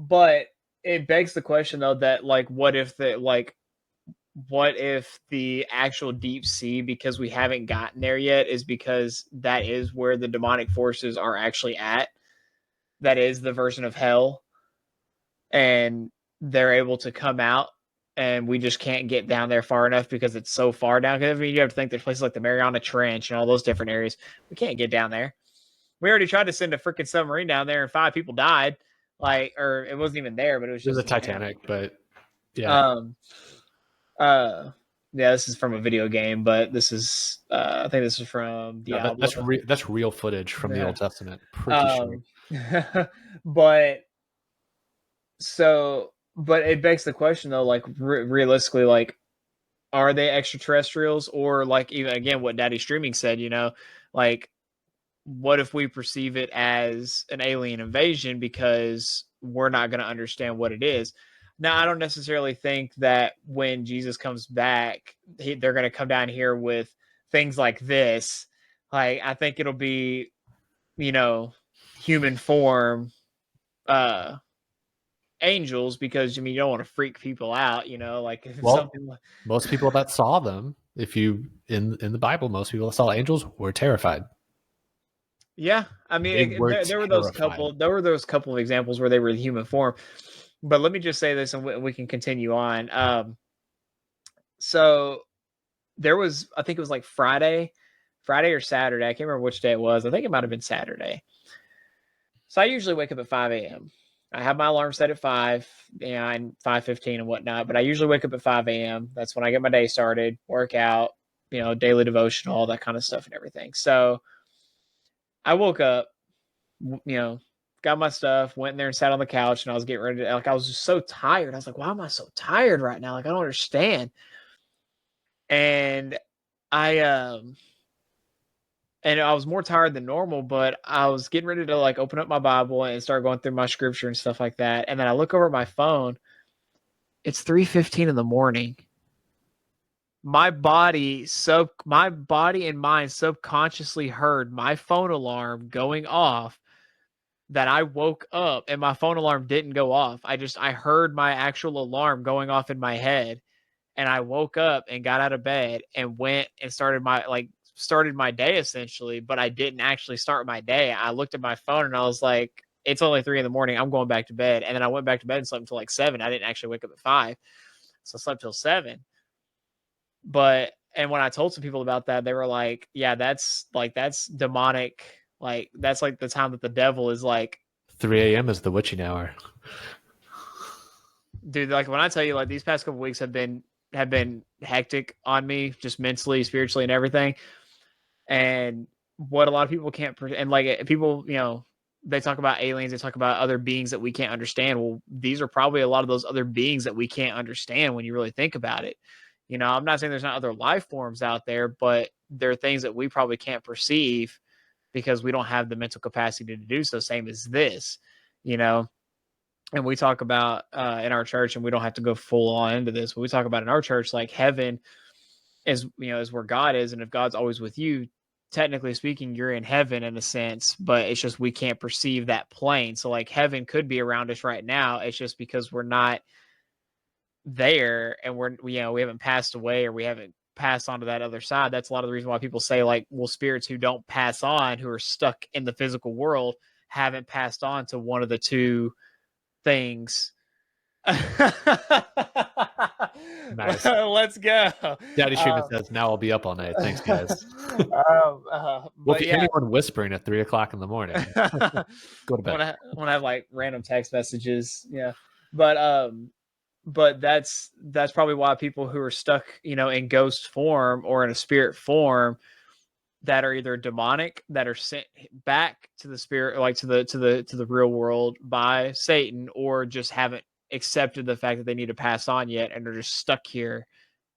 But it begs the question though that what if the actual deep sea, because we haven't gotten there yet, is because that is where the demonic forces are actually at. That is the version of hell, and they're able to come out, and we just can't get down there far enough because it's so far down. Because you have to think there's places like the Mariana Trench and all those different areas. We can't get down there. We already tried to send a freaking submarine down there, and 5 people died. Or it wasn't even there, but it was just a Titanic. But yeah, yeah, this is from a video game, but this is I think this is from Diablo. That's real footage from the Old Testament. Pretty sure. But it begs the question though, realistically, are they extraterrestrials, or even again what Daddy Streaming said, what if we perceive it as an alien invasion because we're not going to understand what it is? Now, I don't necessarily think that when Jesus comes back, they're going to come down here with things like this. I think it'll be, human form angels, because you don't want to freak people out, most people that saw them, if you in the Bible, most people that saw angels were terrified. Yeah, I mean, there were those couple of examples where they were the human form. But let me just say this, and we can continue on. So there was, I think it was Friday or Saturday. I can't remember which day it was. I think it might have been Saturday. So I usually wake up at 5 a.m. I have my alarm set at 5, and 5:15 and whatnot. But I usually wake up at 5 a.m. That's when I get my day started, work out, daily devotion, all that kind of stuff and everything. So I woke up, got my stuff, went in there and sat on the couch, and I was getting ready to, I was just so tired. I was like, why am I so tired right now? I don't understand. And I was more tired than normal, but I was getting ready to open up my Bible and start going through my scripture and stuff like that. And then I look over at my phone. It's 3:15 in the morning. My body and mind subconsciously heard my phone alarm going off, that I woke up and my phone alarm didn't go off. I heard my actual alarm going off in my head, and I woke up and got out of bed and went and started my day essentially, but I didn't actually start my day. I looked at my phone and I was like, it's only 3 a.m. I'm going back to bed. And then I went back to bed and slept until 7. I didn't actually wake up at 5. So I slept till 7. And when I told some people about that, they were like, yeah, that's demonic. That's the time that the devil is 3 a.m. is the witching hour. Dude, when I tell you, these past couple weeks have been hectic on me, just mentally, spiritually, and everything. And what a lot of people can't, and people, they talk about aliens, they talk about other beings that we can't understand. Well, these are probably a lot of those other beings that we can't understand when you really think about it. I'm not saying there's not other life forms out there, but there are things that we probably can't perceive because we don't have the mental capacity to do so. Same as this, and we talk about in our church, and we don't have to go full on into this, but we talk about in our church, like heaven is, is where God is. And if God's always with you, technically speaking, you're in heaven in a sense, but it's just, we can't perceive that plane. So like heaven could be around us right now. It's just because we're not there, and we haven't passed away, or we haven't passed on to that other side. That's a lot of the reason why people say, like, well, spirits who don't pass on, who are stuck in the physical world, haven't passed on to one of the two things. Nice. Let's go. Daddy Streamer says, now I'll be up all night. Thanks, guys. Well, if you hear anyone whispering at 3 o'clock in the morning, go to bed. When I have like random text messages. Yeah. But that's probably why people who are stuck, in ghost form or in a spirit form, that are either demonic, that are sent back to the spirit, like to the real world by Satan, or just haven't accepted the fact that they need to pass on yet, and are just stuck here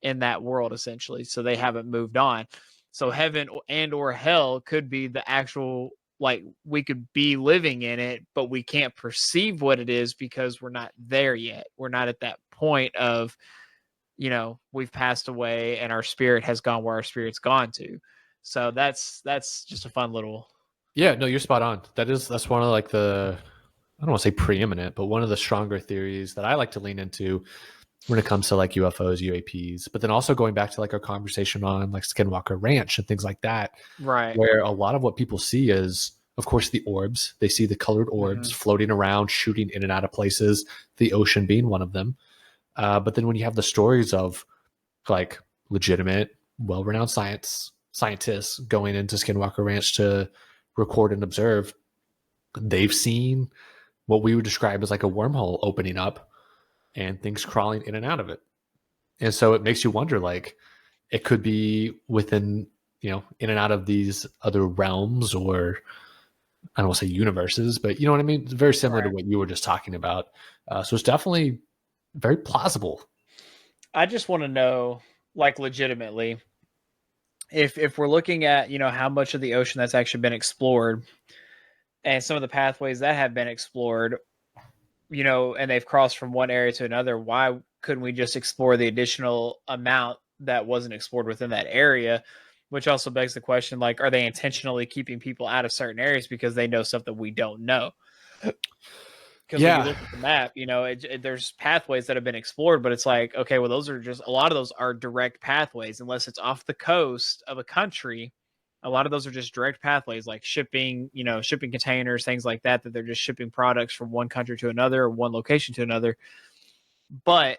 in that world essentially. So they haven't moved on. So heaven and or hell could be the actual, like, we could be living in it, but we can't perceive what it is because we're not there yet. We're not at that point of, we've passed away and our spirit has gone where our spirit's gone to. So that's just a fun little. Yeah, no, you're spot on. That's one of like I don't want to say preeminent, but one of the stronger theories that I like to lean into when it comes to like UFOs, UAPs, but then also going back to like our conversation on like Skinwalker Ranch and things like that, right? Where a lot of what people see is, of course, the orbs. They see the colored orbs floating around, shooting in and out of places, the ocean being one of them. But then when you have the stories of like legitimate, well-renowned scientists going into Skinwalker Ranch to record and observe, they've seen what we would describe as like a wormhole opening up and things crawling in and out of it. And so it makes you wonder, like, it could be within, in and out of these other realms, or I don't want to say universes, but you know what I mean? It's very similar to what you were just talking about. So it's definitely very plausible. I just want to know, like, legitimately, if we're looking at, how much of the ocean that's actually been explored, and some of the pathways that have been explored, and they've crossed from one area to another, why couldn't we just explore the additional amount that wasn't explored within that area? Which also begs the question, like, are they intentionally keeping people out of certain areas because they know stuff that we don't know? Because when you look at the map, there's pathways that have been explored, but it's like, okay, well, those are just, a lot of those are direct pathways, unless it's off the coast of a country. A lot of those are just direct pathways, like shipping containers, things like that they're just shipping products from one country to another, or one location to another. But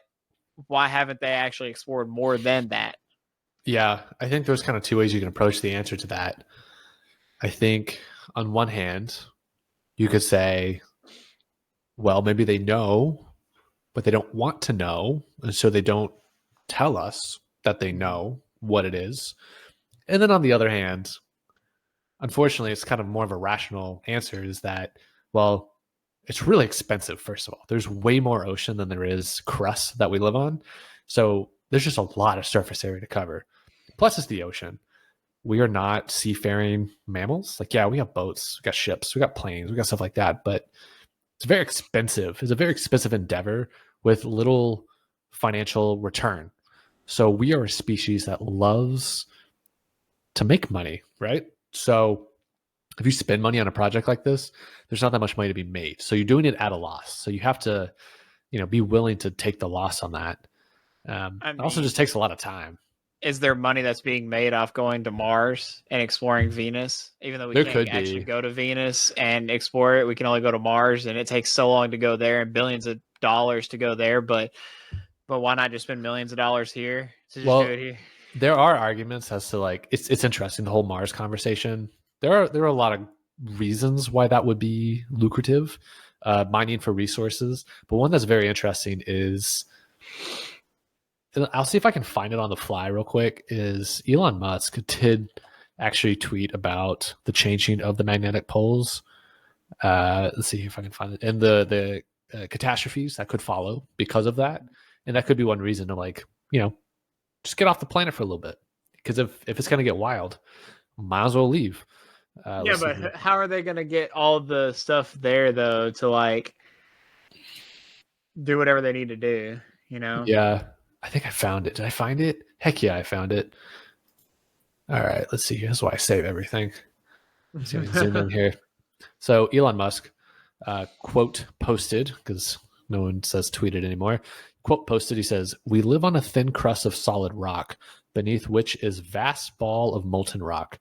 why haven't they actually explored more than that? Yeah, I think there's kind of two ways you can approach the answer to that. I think on one hand, you could say, well, maybe they know, but they don't want to know. And so they don't tell us that they know what it is. And then on the other hand, unfortunately, it's kind of more of a rational answer, is that, well, it's really expensive, first of all. There's way more ocean than there is crust that we live on. So there's just a lot of surface area to cover. Plus, it's the ocean. We are not seafaring mammals. Like, yeah, we have boats, we got ships, we got planes, we got stuff like that. But it's very expensive. It's a very expensive endeavor with little financial return. So we are a species that loves to make money, right? So if you spend money on a project like this, there's not that much money to be made. So you're doing it at a loss. So you have to, be willing to take the loss on that. It also just takes a lot of time. Is there money that's being made off going to Mars and exploring Venus? Even though we can't actually go to Venus and explore it, we can only go to Mars, and it takes so long to go there and billions of dollars to go there. But why not just spend millions of dollars here to just do it here? There are arguments as to, like, it's interesting, the whole Mars conversation. There are a lot of reasons why that would be lucrative, mining for resources. But one that's very interesting is, I'll see if I can find it on the fly real quick, is Elon Musk did actually tweet about the changing of the magnetic poles. Let's see if I can find it. And the catastrophes that could follow because of that. And that could be one reason to, like, just get off the planet for a little bit, because if it's going to get wild, might as well leave. But how are they going to get all the stuff there, though, to, like, do whatever they need to do, you know? Yeah. I think I found it. Did I find it? Heck yeah, I found it. All right, let's see. Here's why I save everything. Let's see if I can zoom in here. So Elon Musk, quote posted, because no one says tweeted anymore. Quote posted, he says, "We live on a thin crust of solid rock, beneath which is vast ball of molten rock.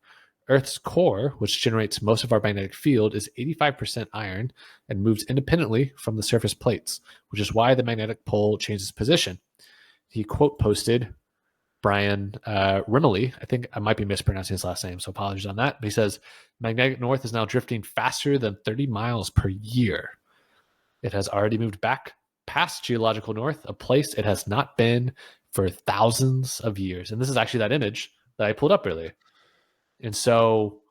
Earth's core, which generates most of our magnetic field, is 85% iron and moves independently from the surface plates, which is why the magnetic pole changes position." He quote posted Brian Rimley. I think I might be mispronouncing his last name, so apologies on that. But he says, "Magnetic north is now drifting faster than 30 miles per year. It has already moved back past geological north, a place it has not been for thousands of years." And this is actually that image that I pulled up earlier. And so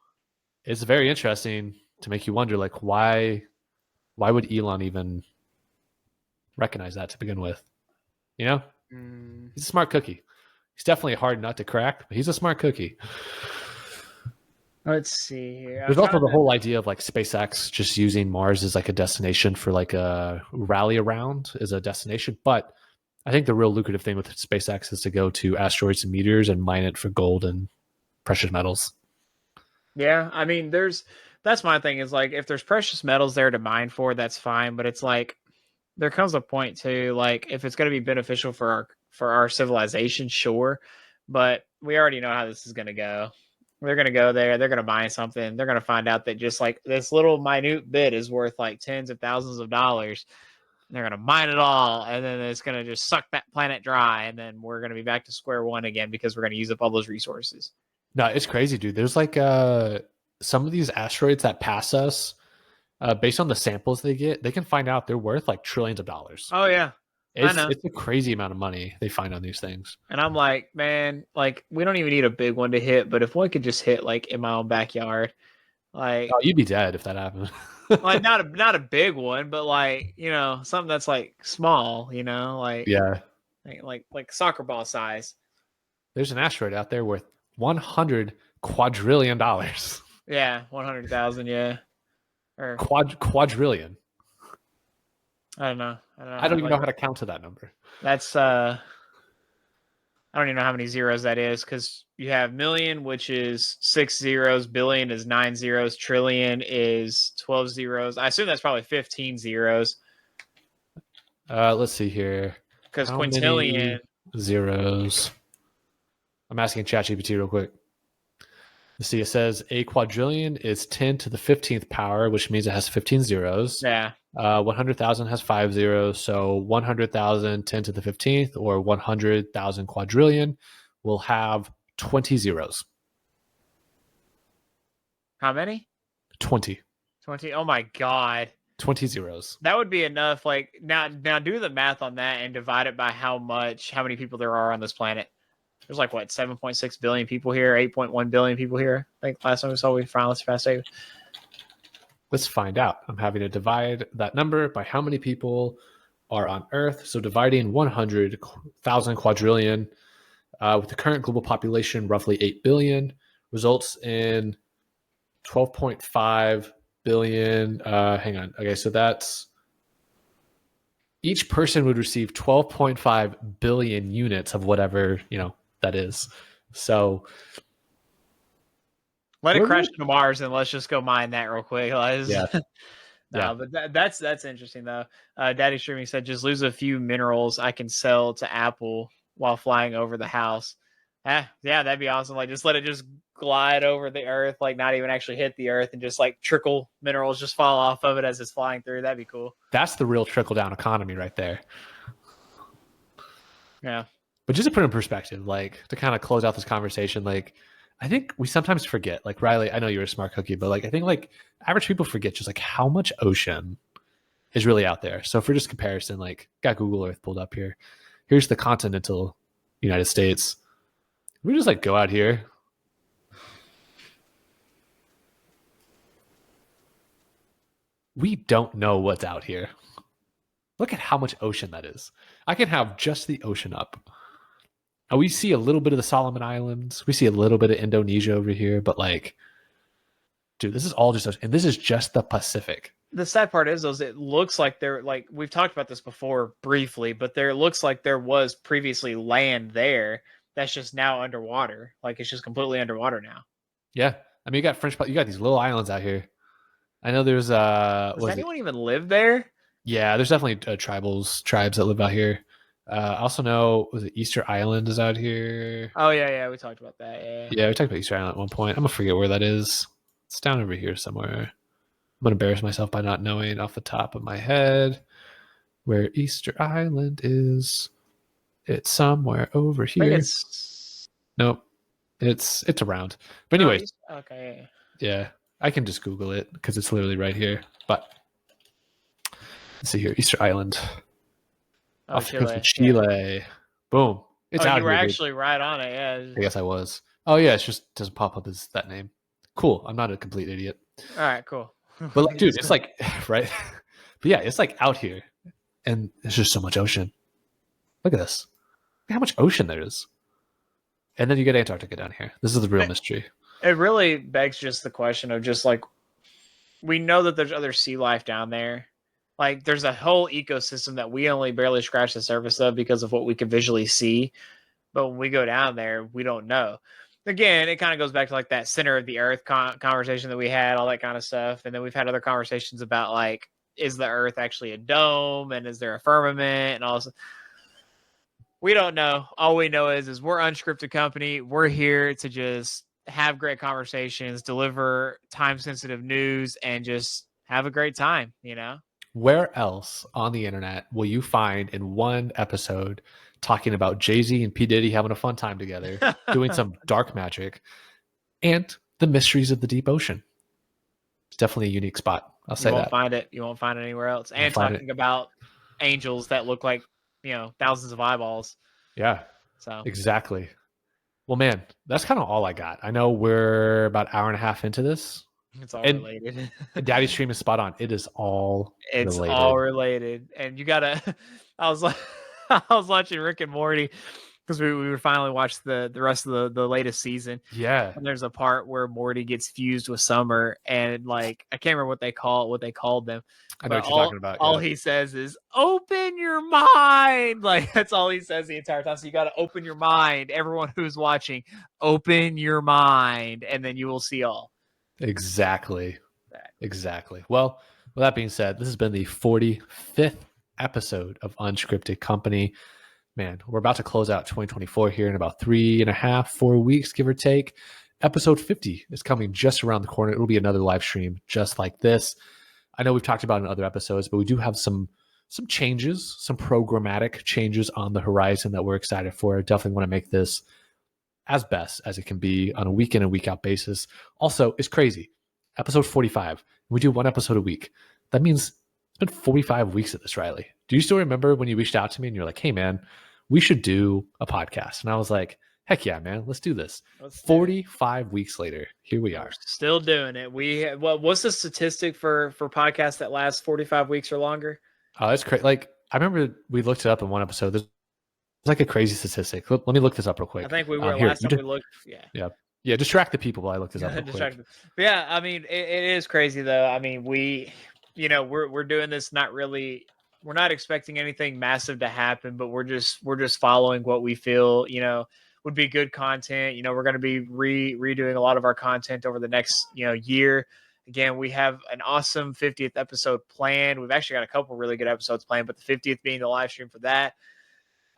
it's very interesting to make you wonder, like, why would Elon even recognize that to begin with? You know? He's a smart cookie. He's definitely a hard nut to crack, but he's a smart cookie. Let's see here. There's also the whole idea of like SpaceX just using Mars as like a destination for like a rally around as a destination. But I think the real lucrative thing with SpaceX is to go to asteroids and meteors and mine it for gold and precious metals. Yeah, I mean, that's my thing is like if there's precious metals there to mine for, that's fine. But it's like there comes a point too, like if it's going to be beneficial for our civilization, sure. But we already know how this is going to go. They're going to go there. They're going to mine something. They're going to find out that just like this little minute bit is worth like tens of thousands of dollars. They're going to mine it all. And then it's going to just suck that planet dry. And then we're going to be back to square one again because we're going to use up all those resources. No, it's crazy, dude. There's like some of these asteroids that pass us, based on the samples they get, they can find out they're worth like trillions of dollars. Oh, yeah. It's a crazy amount of money they find on these things. And I'm like, man, like we don't even need a big one to hit, but if one could just hit like in my own backyard, like you'd be dead if that happened. like not a big one, but like, you know, something that's like small, you know, like like soccer ball size. There's an asteroid out there worth $100 quadrillion. Yeah, 100,000, yeah. Or quadrillion. I don't know. I don't even know how to count to that number. That's I don't even know how many zeros that is because you have million, which is 6 zeros, billion is 9 zeros, trillion is 12 zeros. I assume that's probably 15 zeros. Let's see here. Because quintillion zeros. I'm asking ChatGPT real quick. Let's see. It says a quadrillion is 10 to the 15th power, which means it has 15 zeros. Yeah. 100,000 has 5 zeros. So 100,000 10 to the 15th or 100,000 quadrillion will have 20 zeros. How many? 20. 20. Oh my God. 20 zeros. That would be enough. Like now do the math on that and divide it by how many people there are on this planet. There's like what, 7.6 billion people here, 8.1 billion people here. I think last time we saw we finally surpassed 8. Let's find out. I'm having to divide that number by how many people are on Earth. So dividing 100,000 quadrillion with the current global population, roughly 8 billion, results in 12.5 billion. Hang on. Okay, so that's each person would receive 12.5 billion units of whatever, that is. So let it crash into Mars and let's just go mine that real quick. Yeah. But that's interesting though. Daddy Streaming said just lose a few minerals I can sell to Apple while flying over the house. Yeah, that'd be awesome. Like just let it just glide over the Earth, like not even actually hit the Earth, and just like trickle minerals just fall off of it as it's flying through. That'd be cool. That's the real trickle down economy right there. Yeah. But just to put in perspective, like to kind of close out this conversation, like I think we sometimes forget, like Riley, I know you're a smart cookie, but like I think like average people forget just like how much ocean is really out there. So for just comparison, like got Google Earth pulled up here. Here's the continental United States. We just like go out here. We don't know what's out here. Look at how much ocean that is. I can have just the ocean up. We see a little bit of the Solomon Islands. We see a little bit of Indonesia over here, but like, dude, this is all just ocean. And this is just the Pacific. The sad part is, it looks like they're like, we've talked about this before briefly, but there looks like there was previously land there that's just now underwater. Like it's just completely underwater now. Yeah. I mean, you got these little islands out here. I know there's Does anyone even live there? Yeah, there's definitely tribes that live out here. I also know, was it Easter Island is out here? Oh yeah, we talked about that. Yeah, we talked about Easter Island at one point. I'm gonna forget where that is. It's down over here somewhere. I'm gonna embarrass myself by not knowing off the top of my head where Easter Island is. It's somewhere over here. Nope. It's around. But anyway. Okay. Yeah, I can just Google it because it's literally right here. But let's see here, Easter Island. Off the coast of Chile. Yeah. Boom. It's out you were here, actually dude. right on it, yeah. I guess I was. Oh yeah, it just doesn't pop up as that name. Cool. I'm not a complete idiot. All right, cool. But like, dude, it's like right. But yeah, it's like out here, and there's just so much ocean. Look at this. Look how much ocean there is. And then you get Antarctica down here. This is the real mystery. It really begs just the question of just like, we know that there's other sea life down there. Like there's a whole ecosystem that we only barely scratch the surface of because of what we can visually see. But when we go down there, we don't know. Again, it kind of goes back to like that center of the earth conversation that we had, all that kind of stuff. And then we've had other conversations about like, is the earth actually a dome and is there a firmament and all this? We don't know. All we know is we're Unscripted Company. We're here to just have great conversations, deliver time-sensitive news, and just have a great time, you know? Where else on the internet will you find in one episode talking about Jay-Z and P. Diddy having a fun time together, doing some dark magic, and the mysteries of the deep ocean? It's definitely a unique spot. I'll say that. You won't find it anywhere else. And talking about angels that look like, thousands of eyeballs. Yeah. So exactly. Well, man, that's kind of all I got. I know we're about an hour and a half into this. It's all related. Daddy's stream is spot on. It is all related. It's all related. And you gotta I was watching Rick and Morty because we were finally watched the rest of the latest season. Yeah. And there's a part where Morty gets fused with Summer, and like I can't remember what they called them. I know what you're talking about. All he says is "open your mind." Like that's all he says the entire time. So you got to open your mind. Everyone who's watching, open your mind, and then you will see all. Exactly. Well, with that being said, this has been the 45th episode of Unscripted Company. Man, we're about to close out 2024 here in about 3.5-4 weeks, give or take. Episode 50 is coming just around the corner. It'll be another live stream just like this. I know we've talked about it in other episodes, but we do have some changes, some programmatic changes on the horizon that we're excited for. Definitely want to make this as best as it can be on a week in and week out basis. Also, it's crazy. Episode 45. We do one episode a week. That means it's been 45 weeks of this, Riley. Do you still remember when you reached out to me and you're like, hey, man, we should do a podcast? And I was like, heck yeah, man, let's do this. 45 weeks later, here we are. Still doing it. What's the statistic for podcasts that last 45 weeks or longer? Oh, that's crazy. Like, I remember we looked it up in one episode. There's like a crazy statistic. Let me look this up real quick. I think we were last time we looked. Yeah, distract the people while I look this up real quick. But yeah, I mean, it is crazy though. I mean, we're doing this we're not expecting anything massive to happen, but we're just following what we feel, would be good content. We're going to be redoing a lot of our content over the next, year. Again, we have an awesome 50th episode planned. We've actually got a couple really good episodes planned, but the 50th being the live stream for that.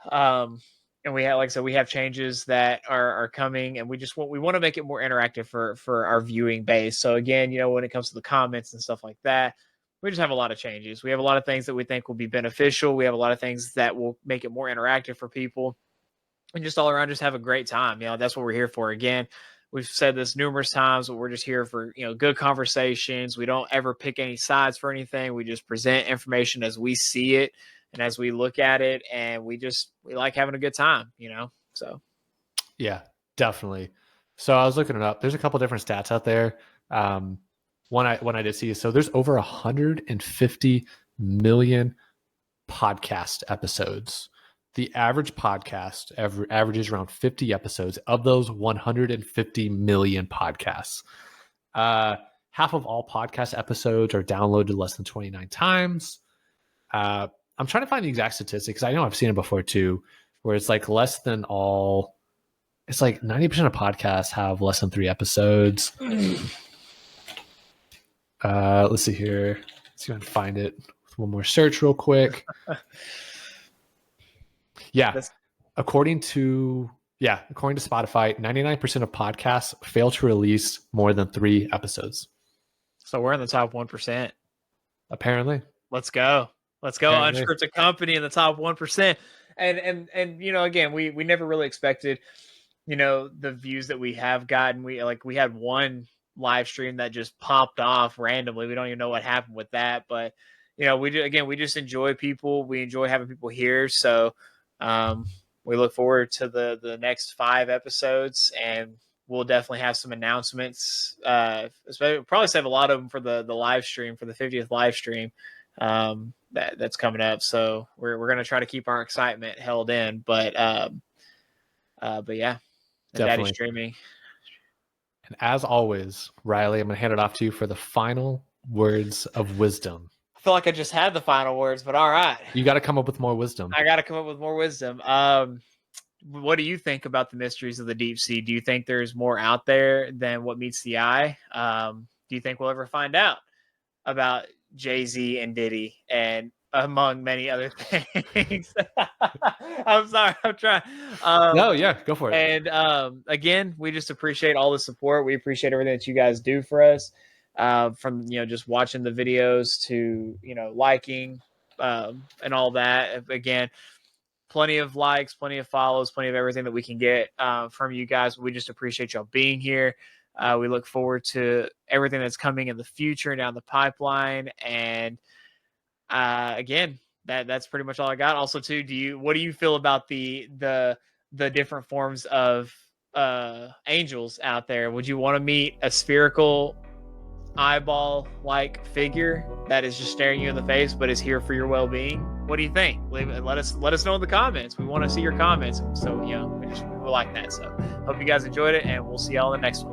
And we have, like I said, we have changes that are coming, and we want to make it more interactive for our viewing base. So again, when it comes to the comments and stuff like that, we just have a lot of changes. We have a lot of things that we think will be beneficial. We have a lot of things that will make it more interactive for people, and just all around, just have a great time. That's what we're here for. Again, we've said this numerous times, but we're just here for, good conversations. We don't ever pick any sides for anything. We just present information as we see it and as we look at it, and we like having a good time, so. Yeah, definitely. So I was looking it up. There's a couple different stats out there. One I did see, so there's over 150 million podcast episodes. The average podcast averages around 50 episodes of those 150 million podcasts. half of all podcast episodes are downloaded less than 29 times. I'm trying to find the exact statistics. I know I've seen it before too, where it's like less than all. It's like 90% of podcasts have less than 3 episodes. Let's see here. Let's see if I can find it. One more search real quick. Yeah. According to Spotify, 99% of podcasts fail to release more than 3 episodes. So we're in the top 1%. Apparently. Let's go. Apparently. Unscripted Company in the top 1%. And again, we never really expected, the views that we have gotten. We had one live stream that just popped off randomly. We don't even know what happened with that, but we just enjoy people. We enjoy having people here. So we look forward to the next 5 episodes, and we'll definitely have some announcements. We'll probably save a lot of them for the live stream, for the 50th live stream that's coming up. So we're going to try to keep our excitement held in, but yeah, Daddy streaming. And as always, Riley, I'm going to hand it off to you for the final words of wisdom. I feel like I just had the final words, but all right. You got to come up with more wisdom. I got to come up with more wisdom. What do you think about the mysteries of the deep sea? Do you think there's more out there than what meets the eye? Do you think we'll ever find out about Jay-Z and Diddy, and among many other things? I'm sorry, I'm trying. No, yeah, go for it. And again, we just appreciate all the support. We appreciate everything that you guys do for us, from just watching the videos to liking and all that. Again, plenty of likes, plenty of follows, plenty of everything that we can get from you guys. We just appreciate y'all being here. We look forward to everything that's coming in the future down the pipeline. And again, that's pretty much all I got. Also, too, what do you feel about the different forms of angels out there? Would you want to meet a spherical eyeball-like figure that is just staring you in the face, but is here for your well-being? What do you think? Let us know in the comments. We want to see your comments. So we like that. So hope you guys enjoyed it, and we'll see y'all in the next one.